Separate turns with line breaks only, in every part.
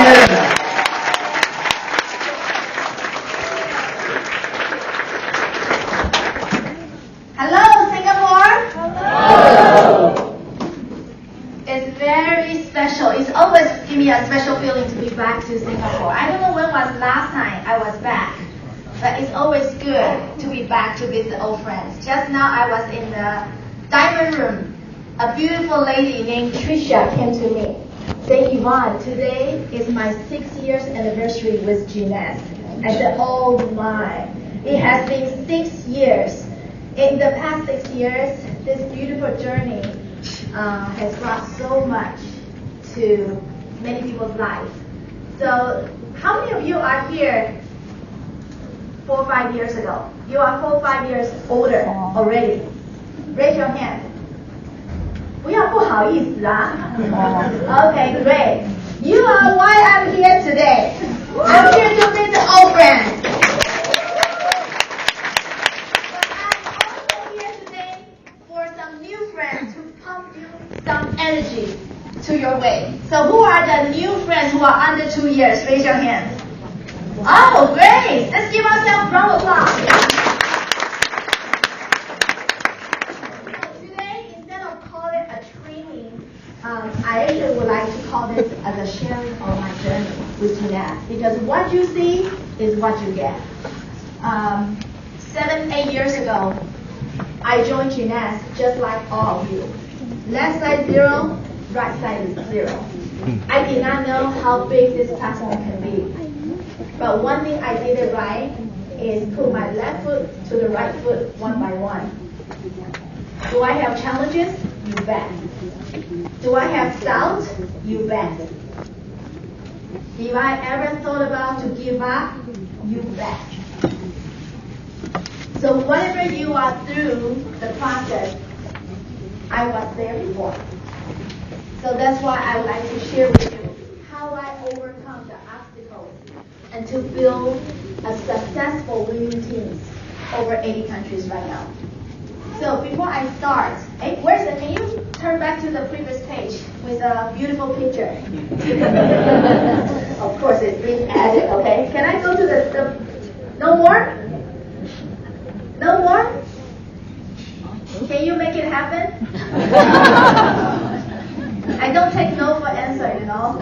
Yen.
Hello, Singapore.
Hello.
It's very special. It's always give me a special feeling to be back to Singapore. I don't know when was last time I was back, but it's always good to be back to visit old friends. Just now I was in the diamond room. A beautiful lady named Tricia came to me. Say, Yvonne, today is my 6 years anniversary with Jeunesse. I said, oh my, it has been 6 years. In the past 6 years, this beautiful journey has brought so much to many people's lives. So, how many of you are here 4 or 5 years ago? You are 4 or 5 years older already. Raise your hand. 不要不好意思啊. Okay, great. You are why I'm here today. I'm here to visit old friends. But I'm also here today for some new friends to pump you some energy to your way. So who are the new friends who are under 2 years? Raise your hands. Oh, great. Let's give ourselves a round of applause. I actually would like to call this as a sharing of my journey with Jeunesse, because what you see is what you get. 7, 8 years ago, I joined Jeunesse just like all of you. Left side 0, right side is 0. I did not know how big this platform can be. But one thing I did it right is put my left foot to the right foot one by one. Do I have challenges? You bet. Do I have doubts? You bet. If I ever thought about to give up? You bet. So whatever you are through the process, I was there before. So that's why I would like to share with you how I overcome the obstacles and to build a successful winning team over 80 countries right now. So before I start, where's the, can you turn back to the previous page with a beautiful picture? Of course, it's being added, okay? Can I go to the no more? No more? Can you make it happen? I don't take no for answer, you know?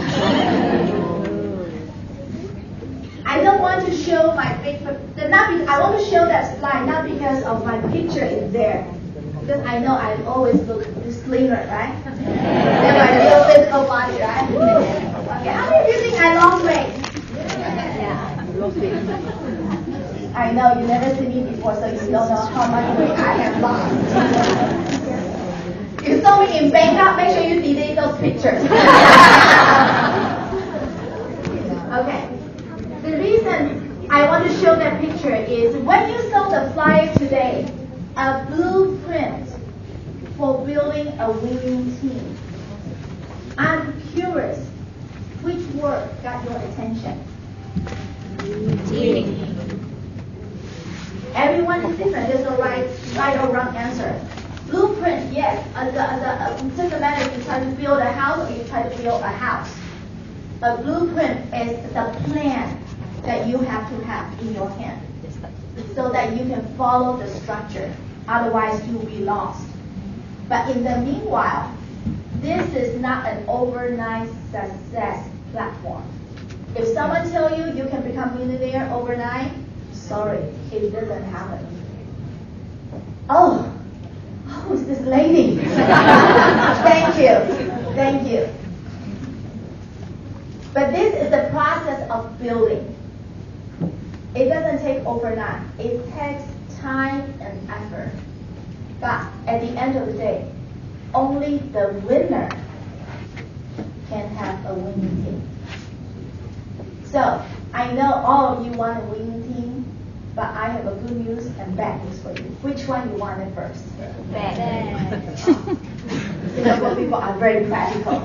I don't want to show my big, I want to show that slide not because of my picture is there, because I know I always look slimmer, right? Than my real physical body, right? Okay, how many of you think I lost weight? Yeah. I know you never seen me before, so you don't know how much weight I have lost. You saw me in Bangkok, make sure you delete those pictures. Okay. The reason I want to show that picture is when you saw the flyer today, a blueprint for building a winning team. I'm curious, which word got your attention? Team. Everyone is different. There's no right or wrong answer. Blueprint, yes. It doesn't matter if you try to build a house or you try to build a house. A blueprint is the plan that you have to have in your hand so that you can follow the structure. Otherwise, you will be lost. But in the meanwhile, this is not an overnight success platform. If someone tells you you can become millionaire overnight, sorry, it doesn't happen. Oh, who's this lady? Thank you. But this is the process of building. It doesn't take overnight. It takes time and effort. But at the end of the day, only the winner can have a winning team. So, I know all of you want a winning team, but I have a good news and bad news for you. Which one you wanted first? Bad. Singapore people are very practical.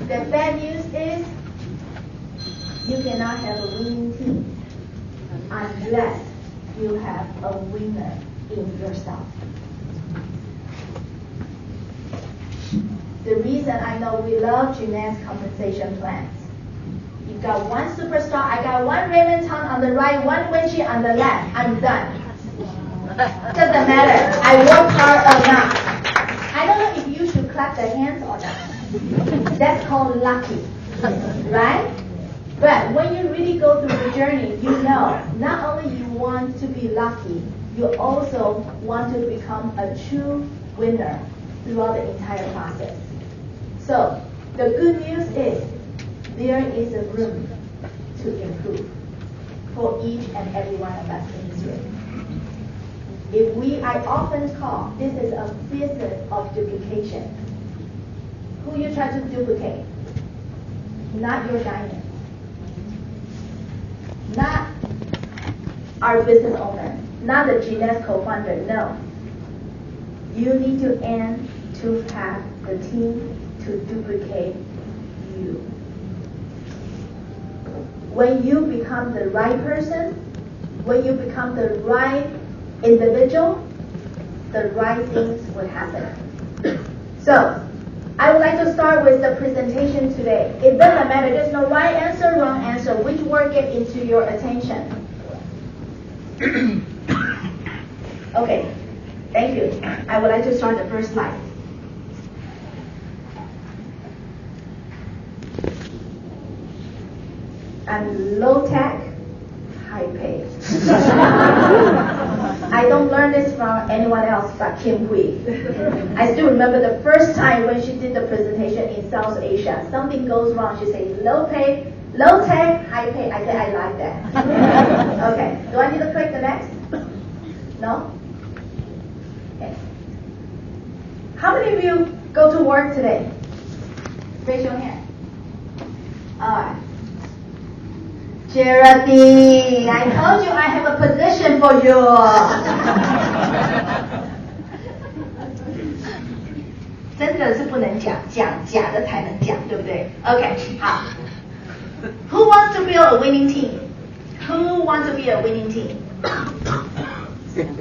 The bad news is you cannot have a winning team unless you have a winner in yourself. The reason I know we love Jeunesse compensation plans You got one superstar, I got one Raymond Tong on the right, one Wenchi on the left. I'm done. Doesn't matter. I work hard or not. I don't know if you should clap the hands or not. That's called lucky, right? But when you really go through the journey, you know not only you want to be lucky, you also want to become a true winner throughout the entire process. So the good news is there is a room to improve for each and every one of us in this room. I often call this is a business of duplication. Who you try to duplicate? Not your giant. Not our business owner. Not the GNS co-founder. No. You need to aim to have the team to duplicate you. When you become the right person, when you become the right individual, the right things will happen. So, I would like to start with the presentation today. It doesn't matter. There's no right answer, wrong answer. Which word get into your attention? Okay, thank you. I would like to start the first slide. I'm low tech, high pay. I don't learn this from anyone else but Kim Hui. I still remember the first time when she did the presentation in South Asia. Something goes wrong. She said, low pay, low tech, high pay. I said, I like that. Okay. Do I need to click the next? No? Okay. How many of you go to work today? Raise your hand. All right. Geraldine, I told you I have a position for you.真的是不能讲，讲假的才能讲，对不对 ？OK， 好。Who wants to build a winning team? Who wants to be a winning team?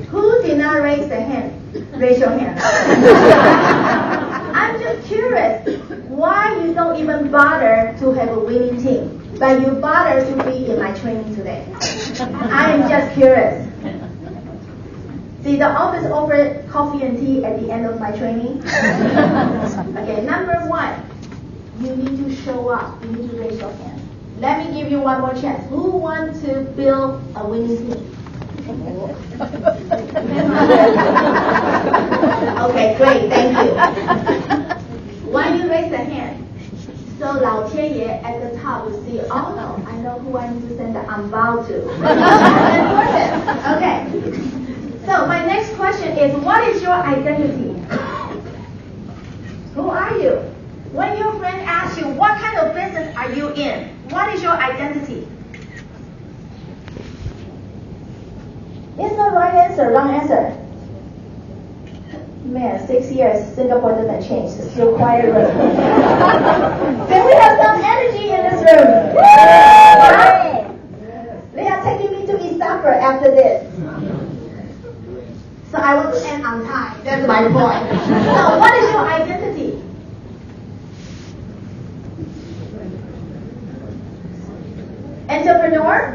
Who did not raise the hand? Raise your hand. I'm just curious why you don't even bother to have a winning team. But you bother to be in my training today. I am just curious. See, the office offered coffee and tea at the end of my training. Okay, number one, you need to show up. You need to raise your hand. Let me give you one more chance. Who wants to build a winning team? Okay, great, thank you. Why you raise the hand? So Lao Tianye at the top will see, oh no, I know who I need to send the anbao to. Important. Okay. So my next question is, what is your identity? Who are you? When your friend asks you, what kind of business are you in? What is your identity? It's not right answer, wrong answer. Man, 6 years, Singapore doesn't change. It's still quiet room. Can we have some energy in this room? Right? They are taking me to East Suffolk after this. So I want to end on time. That's my point. So what is your identity? Entrepreneur?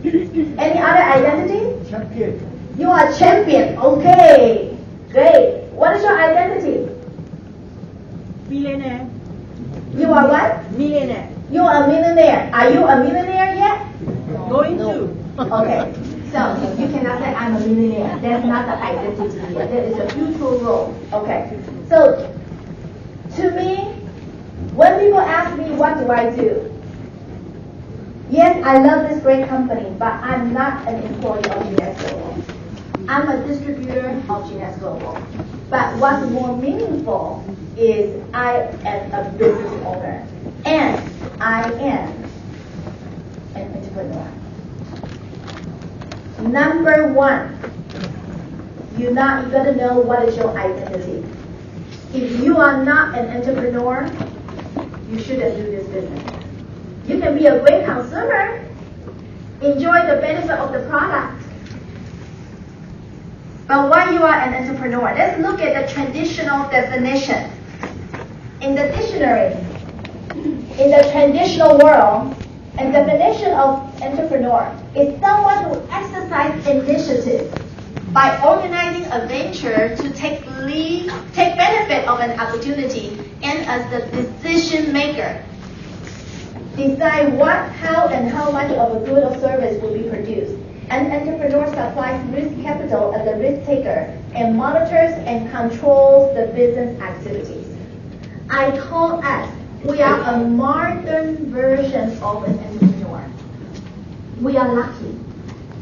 Any other identity?
Champion.
You are champion. Okay. Great. What is your identity?
Millionaire.
You are what?
Millionaire.
You are a millionaire. Are you a millionaire yet?
Going to.
Okay. So you cannot say I'm a millionaire. That's not the identity yet. That is a future role. Okay. So to me, when people ask me what do I do? Yes, I love this great company, but I'm not an employee of GS Global. I'm a distributor of GS Global. But what's more meaningful is I am a business owner. And I am an entrepreneur. Number one, you gotta know what is your identity. If you are not an entrepreneur, you shouldn't do this business. You can be a great consumer, enjoy the benefit of the product. But why you are an entrepreneur? Let's look at the traditional definition. In the dictionary, in the traditional world, a definition of entrepreneur is someone who exercises initiative by organizing a venture to take benefit of an opportunity, and as the decision maker, decide what, how, and how much of a good or service will be produced. An entrepreneur supplies risk capital as a risk taker and monitors and controls the business activities. I call us, we are a modern version of an entrepreneur. We are lucky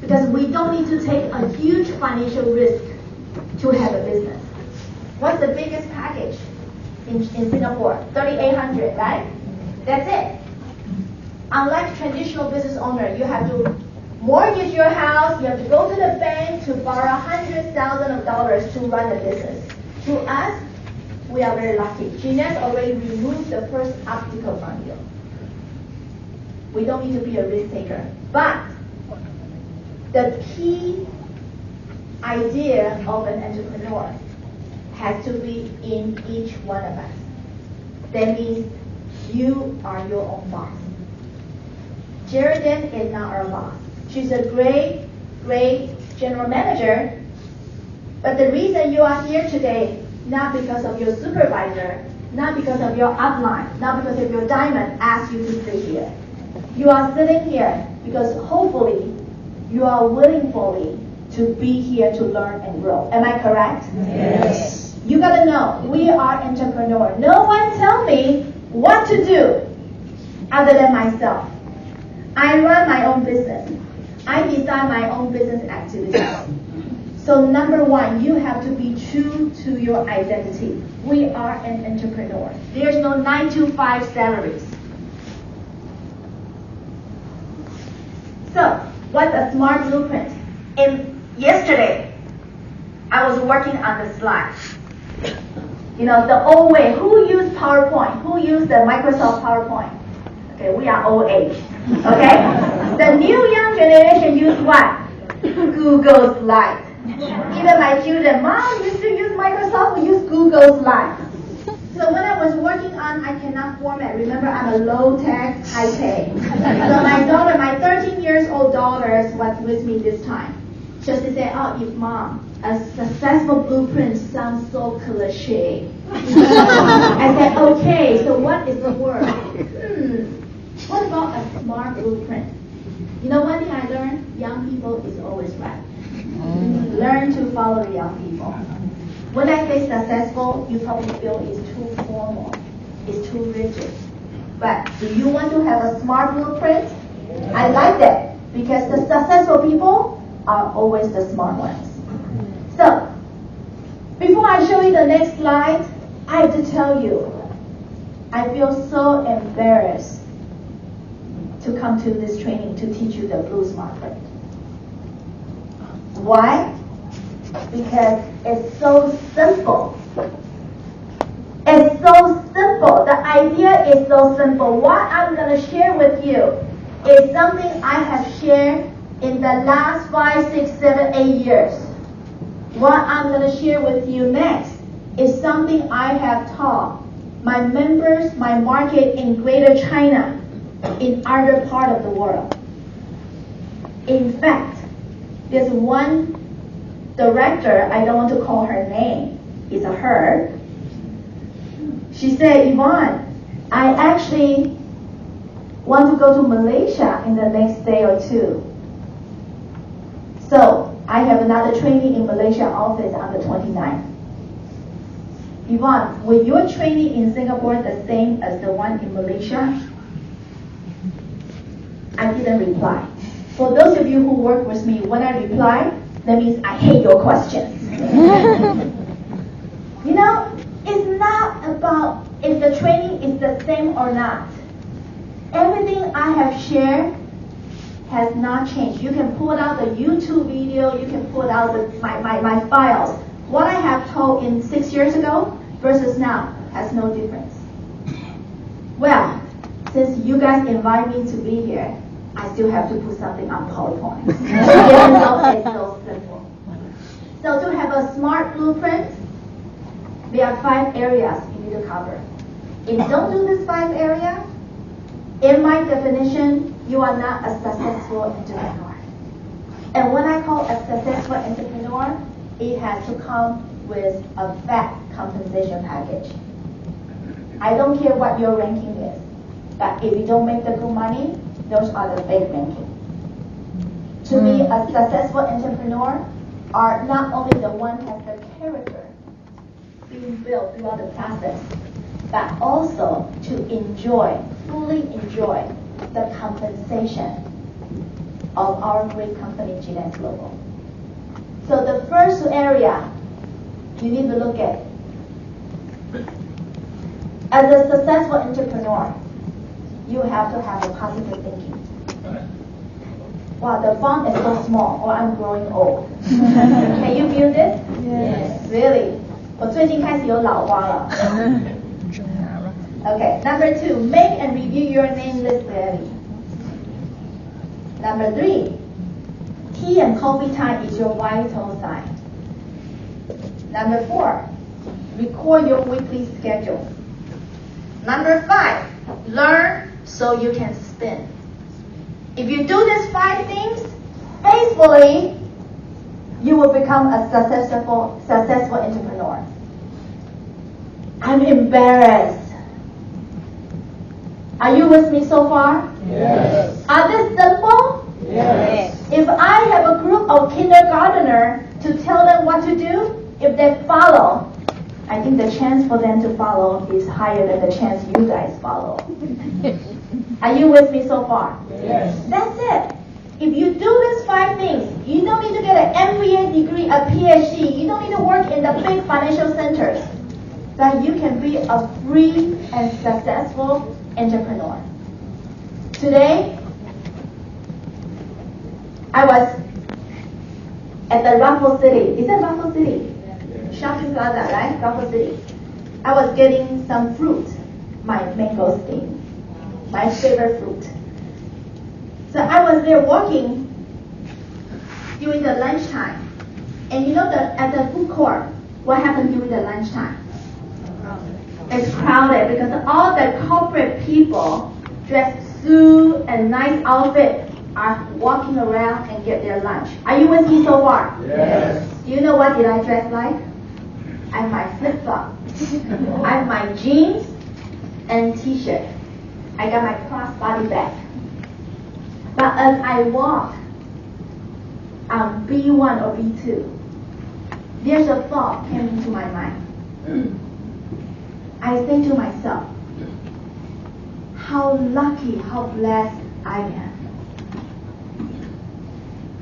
because we don't need to take a huge financial risk to have a business. What's the biggest package in Singapore? 3,800, right? That's it. Unlike traditional business owner, you have to mortgage your house, you have to go to the bank to borrow $100,000 to run the business. To us, we are very lucky. Jeanette already removed the first obstacle from you. We don't need to be a risk taker. But the key idea of an entrepreneur has to be in each one of us. That means you are your own boss. Sheridan is not our boss. She's a great general manager, but the reason you are here today, not because of your supervisor, not because of your upline, not because of your diamond asked you to sit here. You are sitting here because hopefully you are willing fully to be here to learn and grow. Am I correct?
Yes.
You gotta know, we are entrepreneurs. No one tell me what to do other than myself. I run my own business. I design my own business activities. So number one, you have to be true to your identity. We are an entrepreneur. There's no 9-to-5 salaries. So, what's a smart blueprint? Yesterday, I was working on the slide. You know, the old way. Who used PowerPoint? Who used the Microsoft PowerPoint? Okay, we are old age. Okay? The new young generation use what? Google Slides. Even my children, Mom, you still use Microsoft? We use Google Slides. So when I was working on, I cannot format. Remember, I'm a low-tech, high-tech. So my daughter, my 13-years-old daughter was with me this time. She said, oh, if Mom, a successful blueprint sounds so cliche. I said, okay, so what is the word? What about a smart blueprint? You know one thing I learned? Young people is always right. Learn to follow the young people. When I say successful, you probably feel it's too formal, it's too rigid. But do you want to have a smart blueprint? I like that because the successful people are always the smart ones. So, before I show you the next slide, I have to tell you, I feel so embarrassed to come to this training to teach you the Blue Smart Plate. Why? Because it's so simple. It's so simple. The idea is so simple. What I'm going to share with you is something I have shared in the last 5, 6, 7, 8 years. What I'm going to share with you next is something I have taught my members, my market in Greater China, in other part of the world. In fact, there's one director, I don't want to call her name, it's a her. She said, Yvonne, I actually want to go to Malaysia in the next day or two. So I have another training in Malaysia office on the 29th. Yvonne, will your training in Singapore the same as the one in Malaysia? I didn't reply. For those of you who work with me, when I reply, that means I hate your questions. You know, it's not about if the training is the same or not. Everything I have shared has not changed. You can pull out the YouTube video, you can pull out my files. What I have told in 6 years ago versus now has no difference. Well, since you guys invite me to be here, I still have to put something on PowerPoint. Even though it's so simple. So to have a smart blueprint, there are 5 areas you need to cover. If you don't do this 5 areas, In my definition, you are not a successful entrepreneur. And when I call a successful entrepreneur, it has to come with a fat compensation package. I don't care what your ranking is, but if you don't make the good money, those are the fake ranking. To me, a successful entrepreneur are not only the one who has the character being built throughout the process, but also to fully enjoy the compensation of our great company, GDS Global. So the first area you need to look at, as a successful entrepreneur, you have to have a positive thinking. Wow, the font is so small, or I'm growing old. Can you feel this?
Yes.
Really? 我最近开始有老花了。Okay, number 2, make and review your name list daily. Number 3, tea and coffee time is your vital sign. Number 4, record your weekly schedule. Number 5, learn so you can spin. If you do these 5 things faithfully, you will become a successful entrepreneur. I'm embarrassed. Are you with me so far?
Yes.
Are they simple?
Yes.
If I have a group of kindergartners to tell them what to do, if they follow, I think the chance for them to follow is higher than the chance you guys follow. Are you with me so far?
Yes.
That's it. If you do these 5 things, you don't need to get an MBA degree, a PhD. You don't need to work in the big financial centers. But you can be a free and successful entrepreneur. Today, I was at the Raffles City. Is that Raffles City?
Yes.
Shopping plaza, right? Raffles City. I was getting some fruit, my mangosteen, my favorite fruit. So I was there walking during the lunchtime. And you know that at the food court, what happened during the lunchtime? It's crowded because all the corporate people dressed suit and nice outfit are walking around and get their lunch. Are you with me so far?
Yes.
Do you know what did I dress like? I have my flip-flop. I have my jeans and t-shirt. I got my crossbody bag. But as I walk on B1 or B2, there's a thought came into my mind. I say to myself, how lucky, how blessed I am.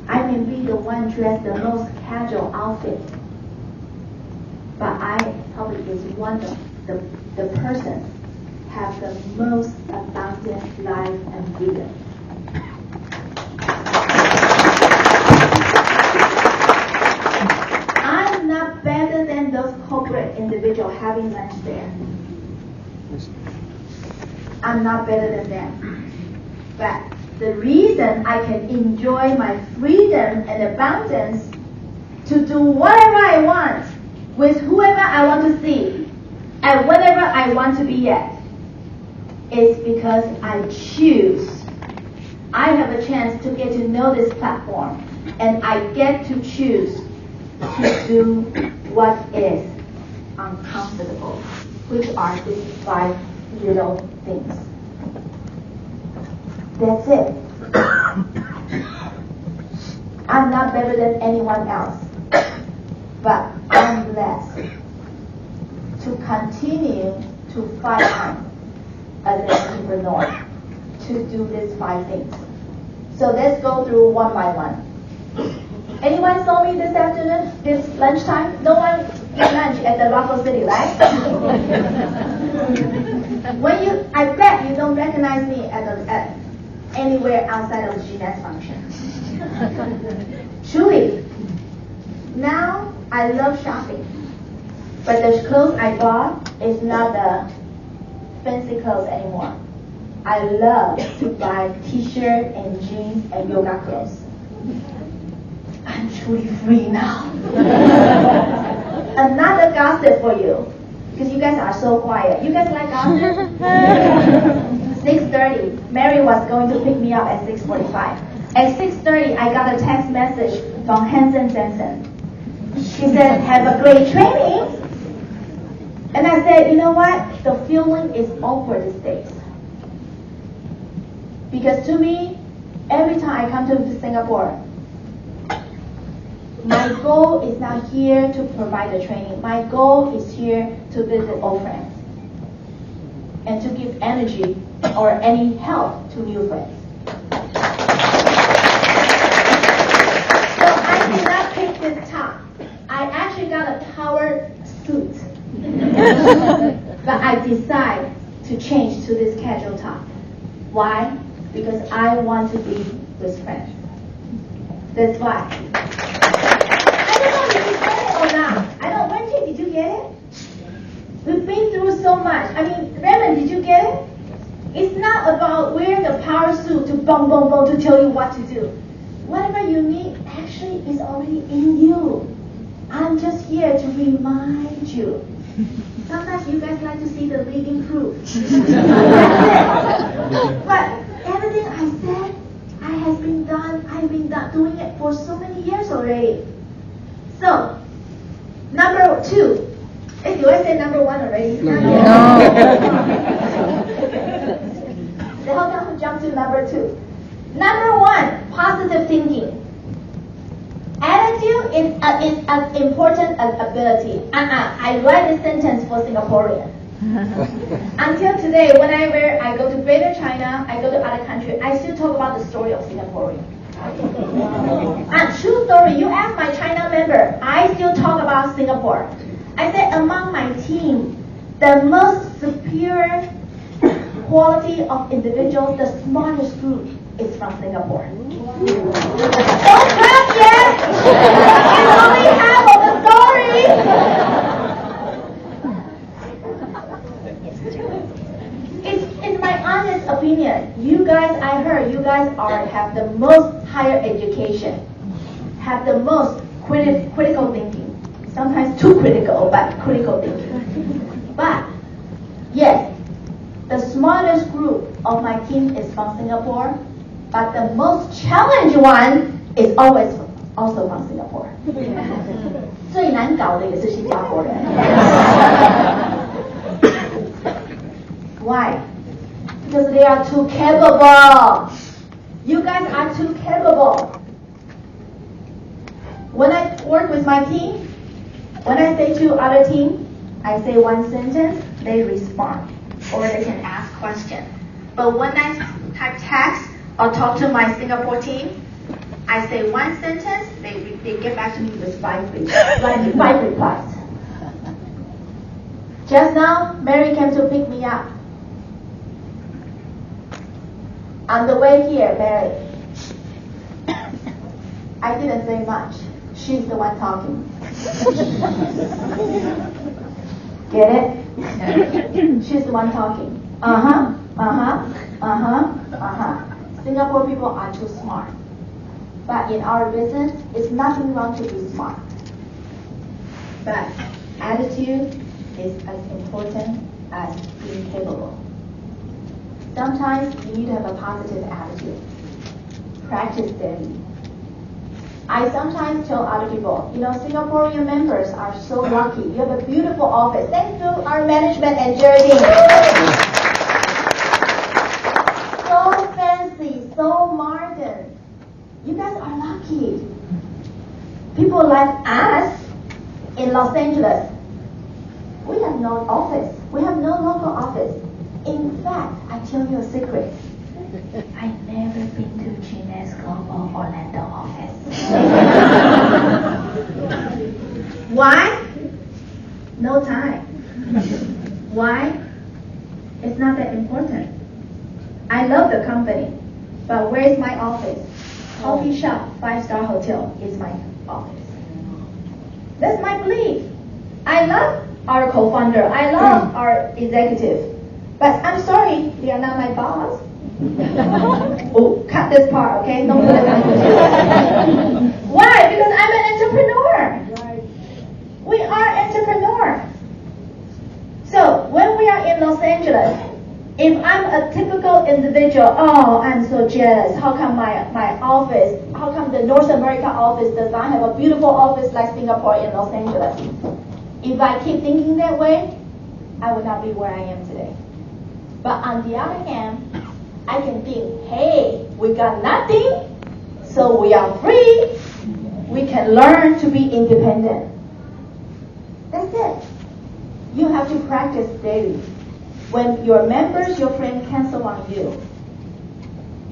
I may be the one dressed the most casual outfit, but I probably is one of the persons have the most abundant life and freedom. I'm not better than those corporate individuals having lunch there. I'm not better than them. But the reason I can enjoy my freedom and abundance to do whatever I want with whoever I want to see and whatever I want to be at is because I choose. I have a chance to get to know this platform, and I get to choose to do what is uncomfortable, which are these 5 little things. That's it. I'm not better than anyone else, but I'm blessed to continue to fight on as an entrepreneur to do these 5 things. So let's go through one by one. Anyone saw me this afternoon, this lunchtime? No one ate lunch at the Raffles City, right? I bet you don't recognize me at anywhere outside of the GNET function. Truly, now I love shopping, but the clothes I bought is not the fancy clothes anymore. I love to buy t-shirt and jeans and yoga clothes. I'm truly free now. Another gossip for you, because you guys are so quiet. You guys like gossip? 6:30, Mary was going to pick me up at 6:45. At 6:30, I got a text message from Hansen Jensen. She said, have a great training. And I said, you know what? The feeling is over these days. Because to me, every time I come to Singapore, my goal is not here to provide the training. My goal is here to visit old friends and to give energy or any help to new friends. So I did not pick this top. I actually got a power suit. But I decided to change to this casual top. Why? Because I want to be with friends. That's why. I don't know if you get it or not. I don't know, Wendy, did you get it? We've been through so much. I mean, Raymond, did you get it? It's not about wearing a power suit to boom, boom, boom to tell you what to do. Whatever you need actually is already in you. I'm just here to remind you. Sometimes you guys like to see the living proof. That's it. But everything I said, I've been doing it for so many years already. So, number 2. Do I say number 1 already? No. So how can we jump to number 2? Number 1, positive thinking. Attitude is as important as ability. I write this sentence for Singaporean. Until today, whenever I go to Greater China, I go to other countries, I still talk about the story of Singaporean. True story. You ask my China member, I still talk about Singapore. I said among my team, the most superior quality of individuals, the smartest group is from Singapore. Don't clap yet! It's only half of the story! It's my honest opinion. You guys, I heard, you guys have the most higher education, have the most critical thinking. Sometimes too critical, but critical thinking. But, yes, the smartest group of my team is from Singapore, but the most challenged one is always also from Singapore. 最难搞的也是新加坡人。Why? Because they are too capable. You guys are too capable. When I work with my team, when I say to other team, I say one sentence, they respond, or they can ask questions. But when I type text or talk to my Singapore team, I say one sentence, they get back to me with 5 replies. Just now, Mary came to pick me up. On the way here, Mary, I didn't say much. She's the one talking. Get it? She's the one talking. Singapore people are too smart. But in our business, it's nothing wrong to be smart. But attitude is as important as being capable. Sometimes you need to have a positive attitude. Practice daily. I sometimes tell other people, Singaporean members are so lucky. You have a beautiful office. Thanks to our management and Geraldine. So fancy, so modern. You guys are lucky. People like us in Los Angeles, we have no office. We have no local office. In fact, I tell you a secret. I've never been to Gina's Global Orlando office. Why? No time. Why? It's not that important. I love the company, but where's my office? Coffee shop, 5-star hotel is my office. That's my belief. I love our co-founder. I love our executive. But I'm sorry, they are not my boss. Oh, cut this part, okay? Don't put it on. Why? Because I'm an entrepreneur. We are entrepreneurs. So when we are in Los Angeles, If I'm a typical individual, oh, I'm so jealous. How come my office, how come the North America office does not have a beautiful office like Singapore and Los Angeles? If I keep thinking that way, I would not be where I am today. But on the other hand, I can think, hey, we got nothing, so we are free. We can learn to be independent. That's it. You have to practice daily. When your members, your friends cancel on you,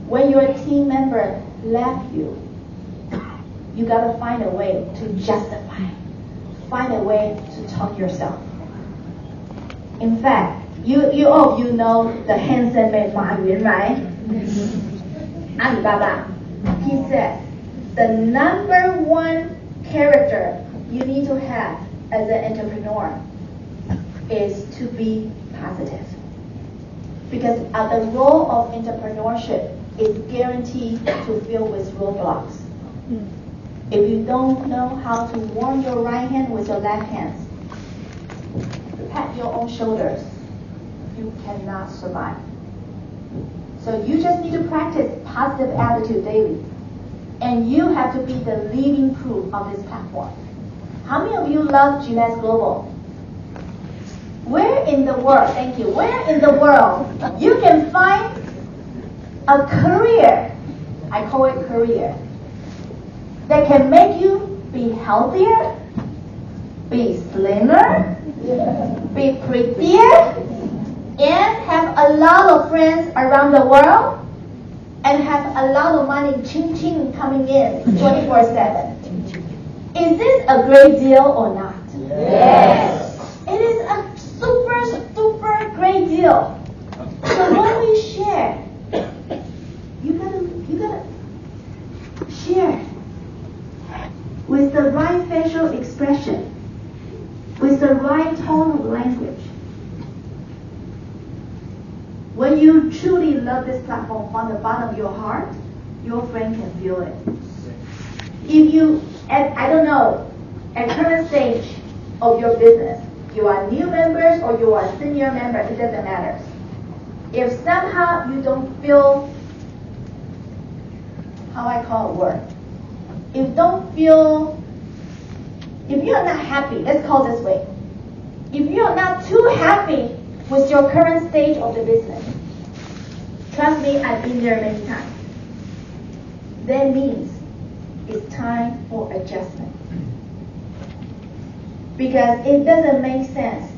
when your team member left you, you gotta find a way to justify, find a way to talk yourself. In fact, all of you know the handsome man Ma Yun, right? Alibaba. He said, the number one character you need to have as an entrepreneur is to be positive. Because the role of entrepreneurship is guaranteed to fill with roadblocks. If you don't know how to warm your right hand with your left hand, pat your own shoulders, you cannot survive. So you just need to practice positive attitude daily. And you have to be the living proof of this platform. How many of you love Jeunesse Global? Where in the world, thank you, where in the world you can find a career, I call it career, that can make you be healthier, be slimmer, be prettier, and have a lot of friends around the world, and have a lot of money ching-ching coming in 24/7. Is this a great deal or not? Yes. It is a super great deal. So when we share, you gotta share with the right facial expression, with the right tone of language. When you truly love this platform from the bottom of your heart, your friend can feel it. If you, at current stage of your business, you are new members or you are senior members, it doesn't matter. If somehow you don't feel, how I call it word, if you're not happy, let's call it this way. If you're not too happy with your current stage of the business, trust me, I've been there many times. That means it's time for adjustment. Because it doesn't make sense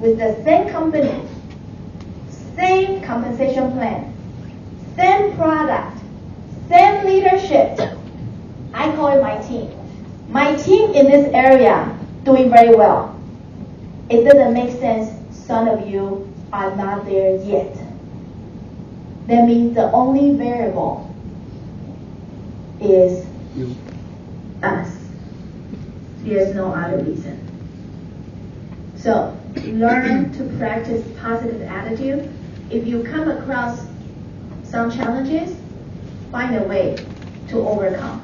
with the same company, same compensation plan, same product, same leadership. I call it my team. My team in this area doing very well. It doesn't make sense some of you are not there yet. That means the only variable is you. Us. There's no other reason. So learn to practice positive attitude. If you come across some challenges, find a way to overcome.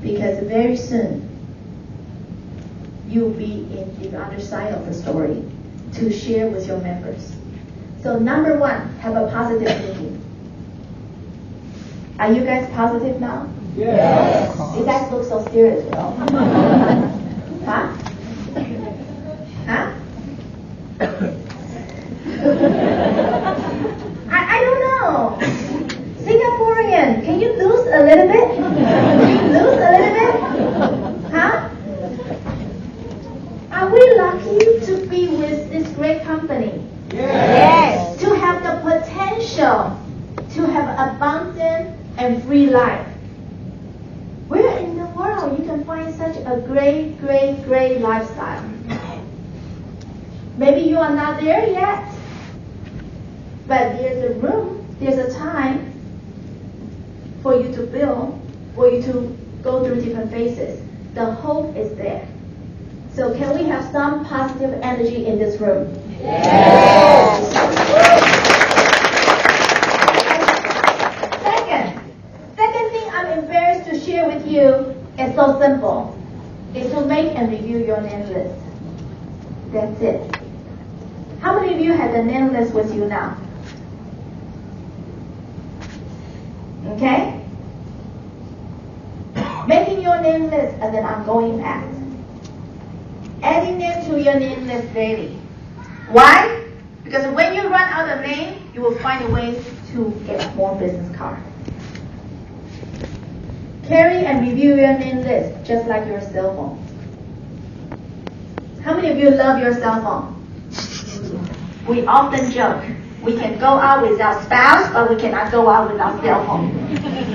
Because very soon you'll be in the other side of the story to share with your members. So number one, have a positive thinking. Are you guys positive now?
Yes.
You guys look so serious, you know. Huh? Huh? I don't know. Singaporean, can you lose a little bit? Can you lose a little bit? Huh? Are we lucky to be with this great company?
Yes.
To have the potential to have abundant and free life. Where in the world you can find such a great lifestyle? Maybe you are not there yet, but there's a room, there's a time for you to build, for you to go through different phases. The hope is there. So can we have some positive energy in this room?
Yes.
Second thing I'm embarrassed to share with you is so simple. Is to make and review your name list. That's it. How many of you have the name list with you now? Okay? Making your name list as an ongoing act. Adding name to your name list daily. Why? Because when you run out of name, you will find a way to get more business cards. Carry and review your name list just like your cell phone. How many of you love your cell phone? We often joke. We can go out with our spouse, but we cannot go out with our cell phone.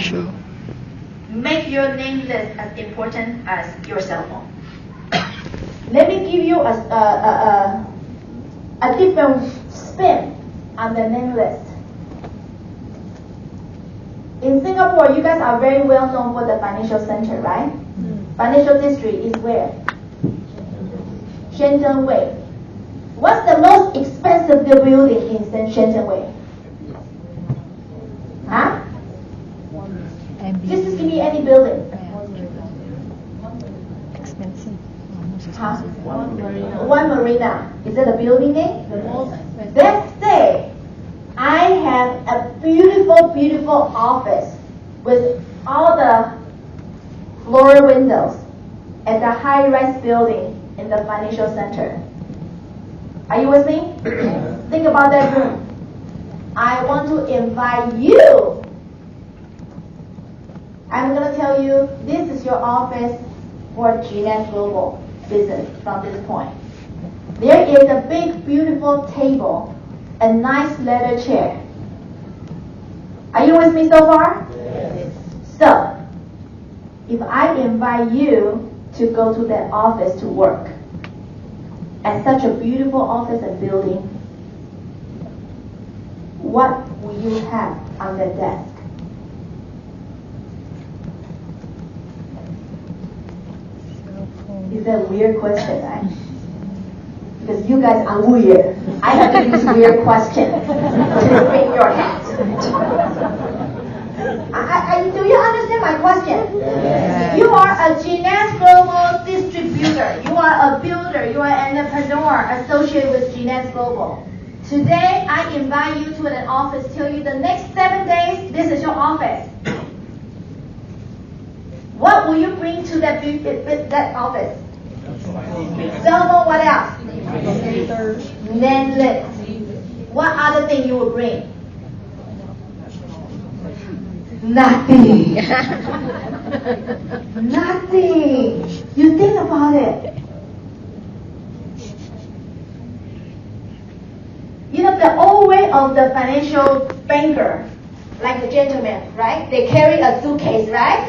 True.
Make your name list as important as your cell phone. Let me give you a different spin on the name list. In Singapore, you guys are very well known for the financial center, right? Financial district is where? Shenton Way. What's the most expensive building in Shenton Way? Huh? Just give me any building.
Expensive.
Huh? One Marina. Is that a building name? Let's say I have a beautiful, beautiful office with all the floor windows at the high-rise building in the financial center. Are you with me? Think about that room. I want to invite you. I'm going to tell you, this is your office for GNet Global business from this point. There is a big, beautiful table, a nice leather chair. Are you with me so far?
Yes.
So, if I invite you to go to that office to work, at such a beautiful office and building, what will you have on the desk? It's a weird question, right? Because you guys are weird. I have to use weird question to make your head. Do you understand my question?
Yes.
You are a GNet Global distributor. You are a builder. You are an entrepreneur associated with GNet Global. Today, I invite you to an office. Tell you the next 7 days, this is your office. What will you bring to that office? Cell phone, what else? Name list. What other thing you will bring? Nothing. Nothing. You think about it. You know, the old way of the financial banker, like the gentleman, right? They carry a suitcase, right?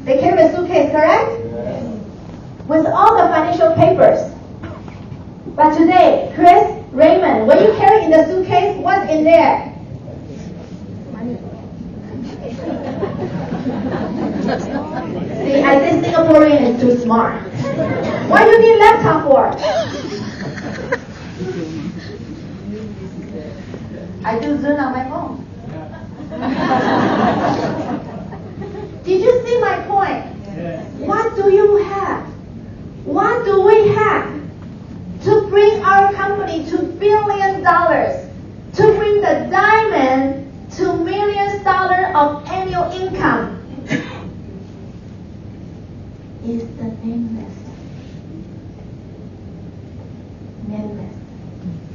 They carry a suitcase, correct? With all the financial papers. But today, Chris, Raymond, what you carry in the suitcase, what's in there? See, I think Singaporean is too smart. What do you need laptop for? I do Zoom on my phone. Did you see my point? What do you have? What do we have to bring our company to $1 billion? To bring the diamond to millions dollars of annual income? Is the name list. Name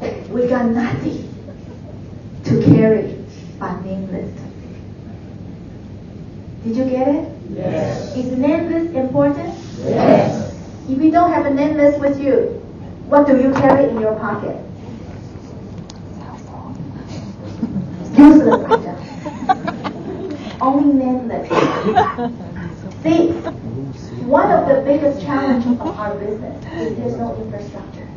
list. We got nothing to carry but name list. Did you get it?
Yes.
Is name list important?
Yes.
If you don't have a name list with you, what do you carry in your pocket? Useless item. Only name list. See, one of the biggest challenges of our business is there's no infrastructure.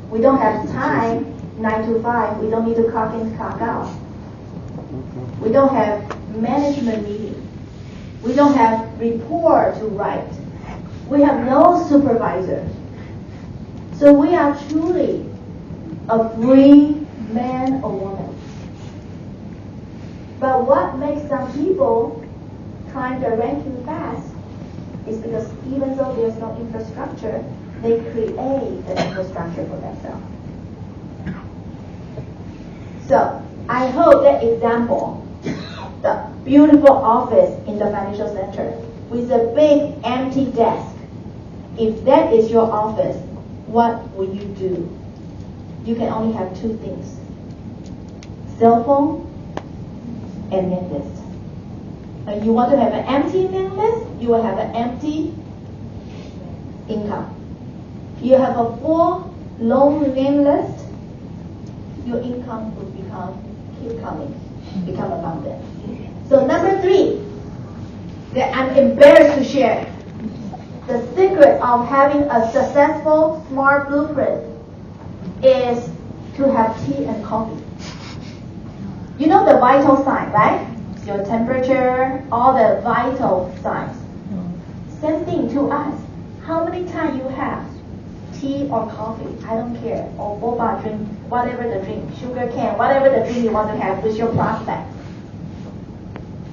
We don't have time, 9 to 5. We don't need to clock in, clock out. We don't have management meeting. We don't have report to write. We have no supervisor. So we are truly a free man or woman. But what makes some people climb the ranking fast is because even though there's no infrastructure, they create the infrastructure for themselves. So I hope that example, the beautiful office in the financial center with a big empty desk, if that is your office, what will you do? You can only have two things: cell phone and name list. And you want to have an empty name list, you will have an empty income. You have a full loan name list, your income will keep coming, become abundant. So number 3, that I'm embarrassed to share, the secret of having a successful smart blueprint is to have tea and coffee. You know the vital sign, right? Your temperature, all the vital signs. Same thing to us. How many times you have tea or coffee, I don't care, or boba drink, whatever the drink, sugar cane, whatever the drink you want to have with your prospect.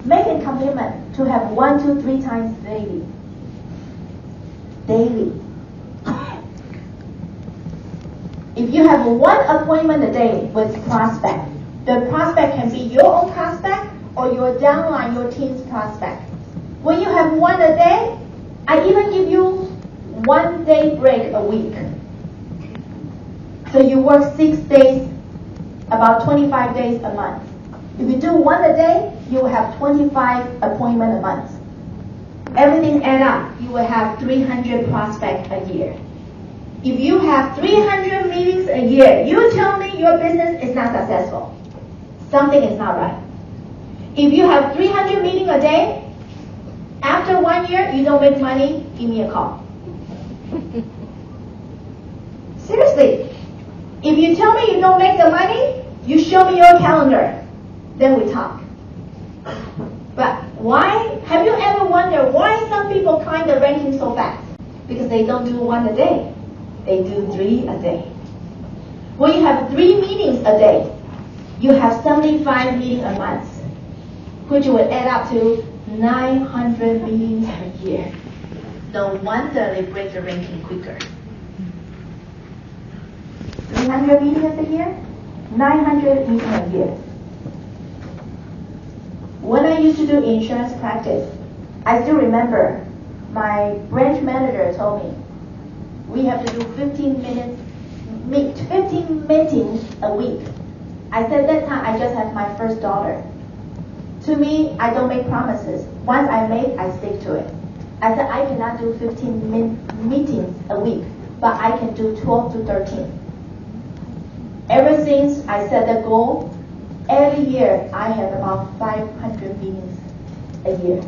Make a commitment to have 1 to 3 times daily. Daily. If you have 1 appointment a day with prospect, the prospect can be your own prospect or your downline, your team's prospect. When you have 1 a day, I even give you 1 day break a week. So you work 6 days, about 25 days a month. If you do 1 a day, you will have 25 appointments a month. Everything add up, you will have 300 prospects a year. If you have 300 meetings a year, you tell me your business is not successful. Something is not right. If you have 300 meetings a day, after 1 year you don't make money, give me a call. Seriously. If you tell me you don't make the money, you show me your calendar. Then we talk. But why? Have you ever wondered why some people climb the ranking so fast? Because they don't do 1 a day. They do 3 a day. When you have 3 meetings a day, you have 75 meetings a month, which would add up to 900 meetings a year. No wonder they break the ranking quicker. 300 meetings a year, 900 meetings a year. When I used to do insurance practice, I still remember my branch manager told me we have to do 15 meetings a week. I said that time I just had my first daughter. To me, I don't make promises. Once I make, I stick to it. I said I cannot do 15 meetings a week, but I can do 12 to 13. Ever since I set the goal, every year I have about 500 meetings a year.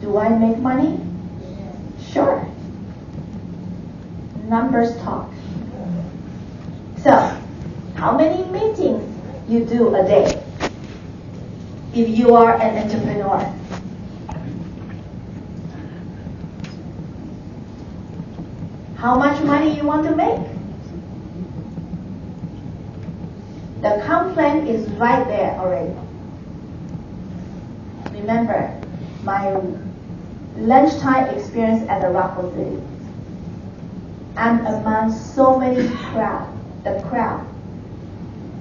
Do I make money? Sure. Numbers talk. So, how many meetings you do a day if you are an entrepreneur? How much money you want to make? The comp plan is right there already. Remember my lunchtime experience at the Rockwell City. I'm among so many the crowd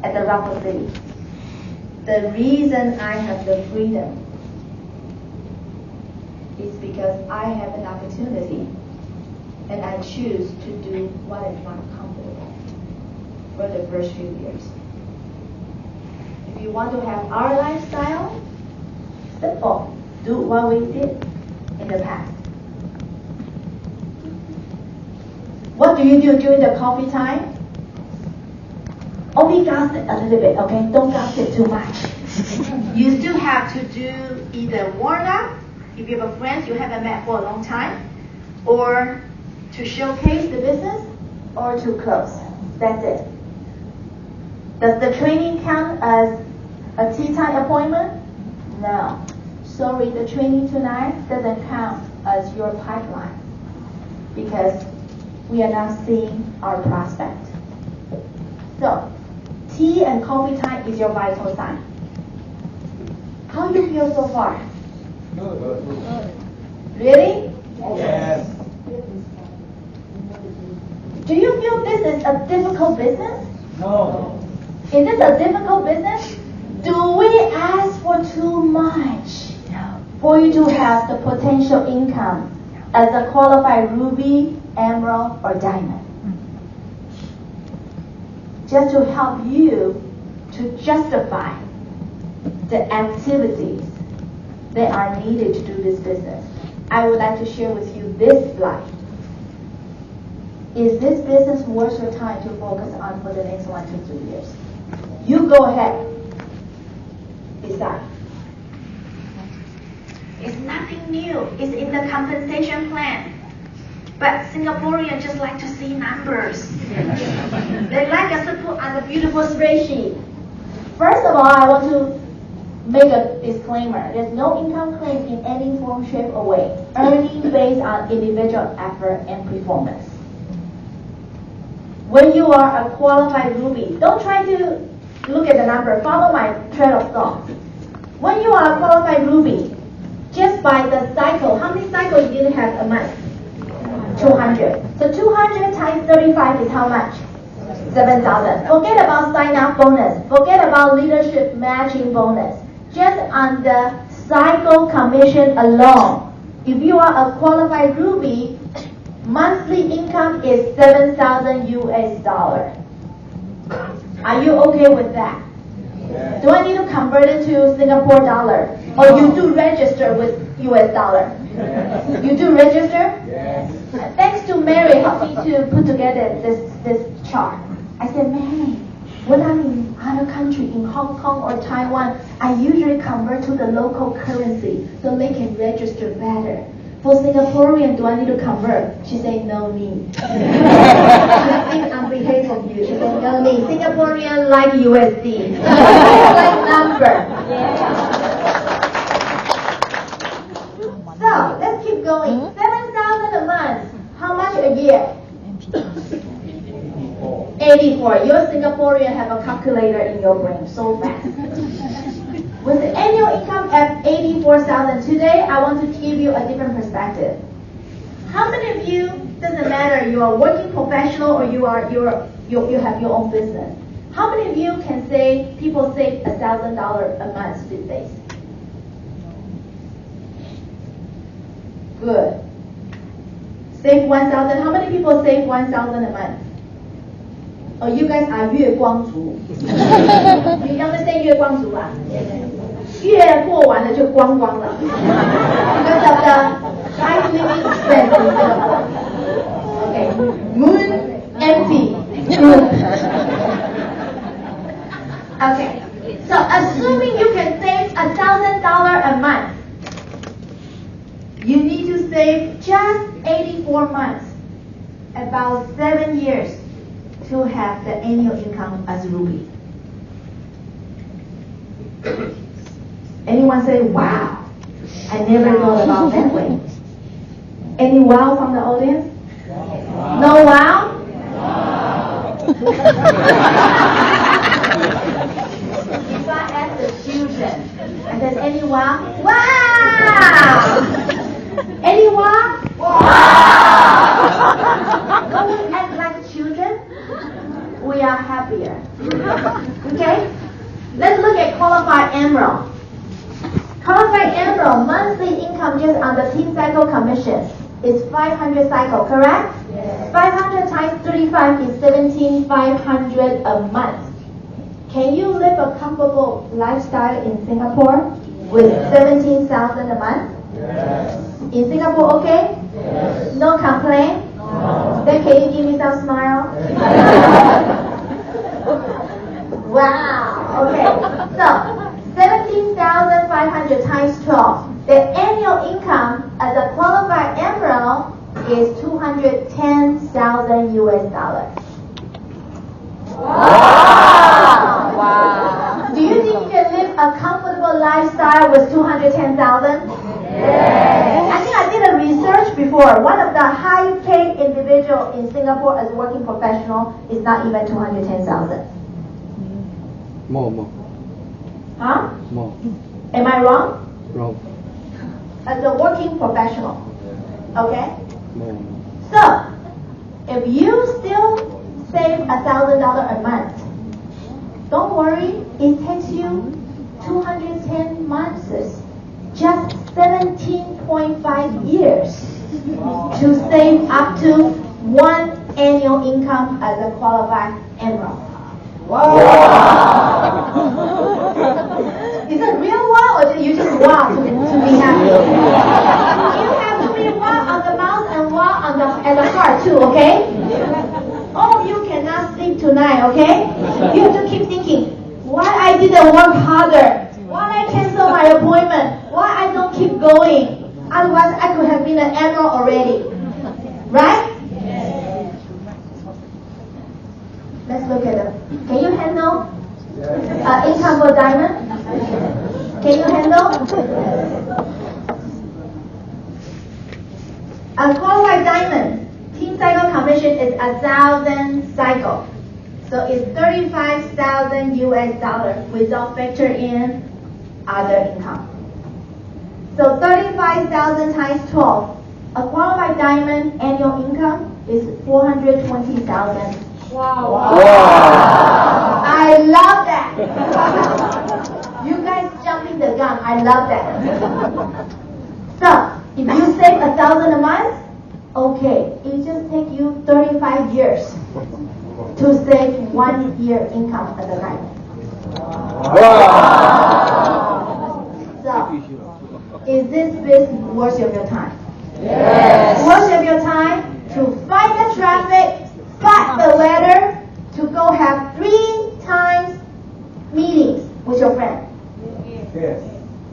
at the Rockwell City. The reason I have the freedom is because I have an opportunity and I choose to do what is not comfortable for the first few years. If you want to have our lifestyle, simple. Do what we did in the past. What do you do during the coffee time? Only gossip a little bit, okay? Don't gossip too much. You still have to do either warm up, if you have a friend you haven't met for a long time, or to showcase the business, or to close. That's it. Does the training count as a tea time appointment? No. Sorry, the training tonight doesn't count as your pipeline because we are not seeing our prospect. So, tea and coffee time is your vital sign. How do you feel so far?
Good.
Really?
Yes.
Do you feel this is a difficult business?
No.
Is this a difficult business? Do we ask for too much for you to have the potential income as a qualified ruby, emerald, or diamond? Just to help you to justify the activities that are needed to do this business, I would like to share with you this slide. Is this business worth your time to focus on for the next 1 to 3 years? You go ahead. Decide. It's nothing new. It's in the compensation plan. But Singaporeans just like to see numbers. They like us to put on a beautiful spreadsheet. First of all, I want to make a disclaimer. There's no income claim in any form, shape, or way. Earning based on individual effort and performance. When you are a qualified ruby, don't try to look at the number. Follow my train of thought. When you are a qualified ruby, just by the cycle, how many cycles do you have a month? 200. So 200 times 35 is how much? 7,000. Forget about sign-up bonus. Forget about leadership matching bonus. Just on the cycle commission alone, if you are a qualified ruby, monthly income is 7,000 US dollar. Are you okay with that?
Yes.
Do I need to convert it to Singapore dollar? Or you do register with US dollar?
Yes.
You do register?
Yes.
Thanks to Mary helped me to put together this chart. I said, Mary, when I'm in other country, in Hong Kong or Taiwan, I usually convert to the local currency so they can register better. For Singaporean, do I need to convert? She said, no need. She thinks on behalf of you. She said, no need. Singaporean like USD. Like number. So, let's keep going. 7,000 a month. How much a year? 84. Your Singaporean have a calculator in your brain so fast. With the annual income at 84,000 today, I want to give you a different perspective. How many of you, doesn't matter, you are working professional or you have your own business. How many of you can say people save $1,000 a month these days? Good. Save 1,000. How many people save 1,000 a month? Oh, you guys are 月光族. You understand 月光族啊？月过完了就光光了。Because of the high living expense in Singapore. Okay. Moon empty. Okay. So assuming you can save $1,000 a month, you need to save just 84 months, about 7 years, to have the annual income as ruby. Anyone say, wow, I never thought about that way. Any wow from the audience?
Wow.
No wow?
Wow.
If I ask the children, I said, any wow? Wow! Any wow? Wow! Don't we act like children? We are happier. Okay? Let's look at qualified emerald. Qualified emerald monthly income just on the team cycle commission is 500 cycle, correct?
Yes.
500 times 35 is 17,500 a month. Can you live a comfortable lifestyle in Singapore with 17,000 a month?
Yes.
In Singapore, okay?
Yes.
No complaint?
No.
Then can you give me some smile? Wow. Okay. So 17,500 times 12. The annual income as a qualified emerald is 210,000 US dollars.
Wow. Wow.
Do you think you can live a comfortable lifestyle with 210,000?
Yes.
I think I did a research before. One of the high-paid individual in Singapore as working professional is not even 210,000.
More.
Huh?
More.
Am I wrong?
Wrong.
As a working professional. Okay?
More.
So, if you still save $1,000 a month, Don't worry, it takes you 210 months, just 17.5 years to save up to 1 annual income as a qualified emerald. Wow! Is it real wow or you just wow to be happy? You have to be wow on the mouth and wow on at the heart too, okay? All of you cannot sleep tonight, okay? You have to keep thinking, why I didn't work harder? Why I cancel my appointment? Why I don't keep going? Otherwise I could have been an emerald already. Right? Let's look at it. Can you handle income for diamond? Can you handle? A qualified diamond, team cycle commission is 1,000 cycle. So it's 35,000 US dollars without factor in other income. So 35,000 times 12. A qualified diamond annual income is 420,000. Wow. I love that. You guys jumping the gun. I love that. So, if you save 1,000 a month, okay, it just takes you 35 years to save 1 year income as a diamond. So, is this business worth of your time?
Yes.
Worth of your time to fight the traffic, fight the weather, to go have 3 times meetings with your friend.
Yes.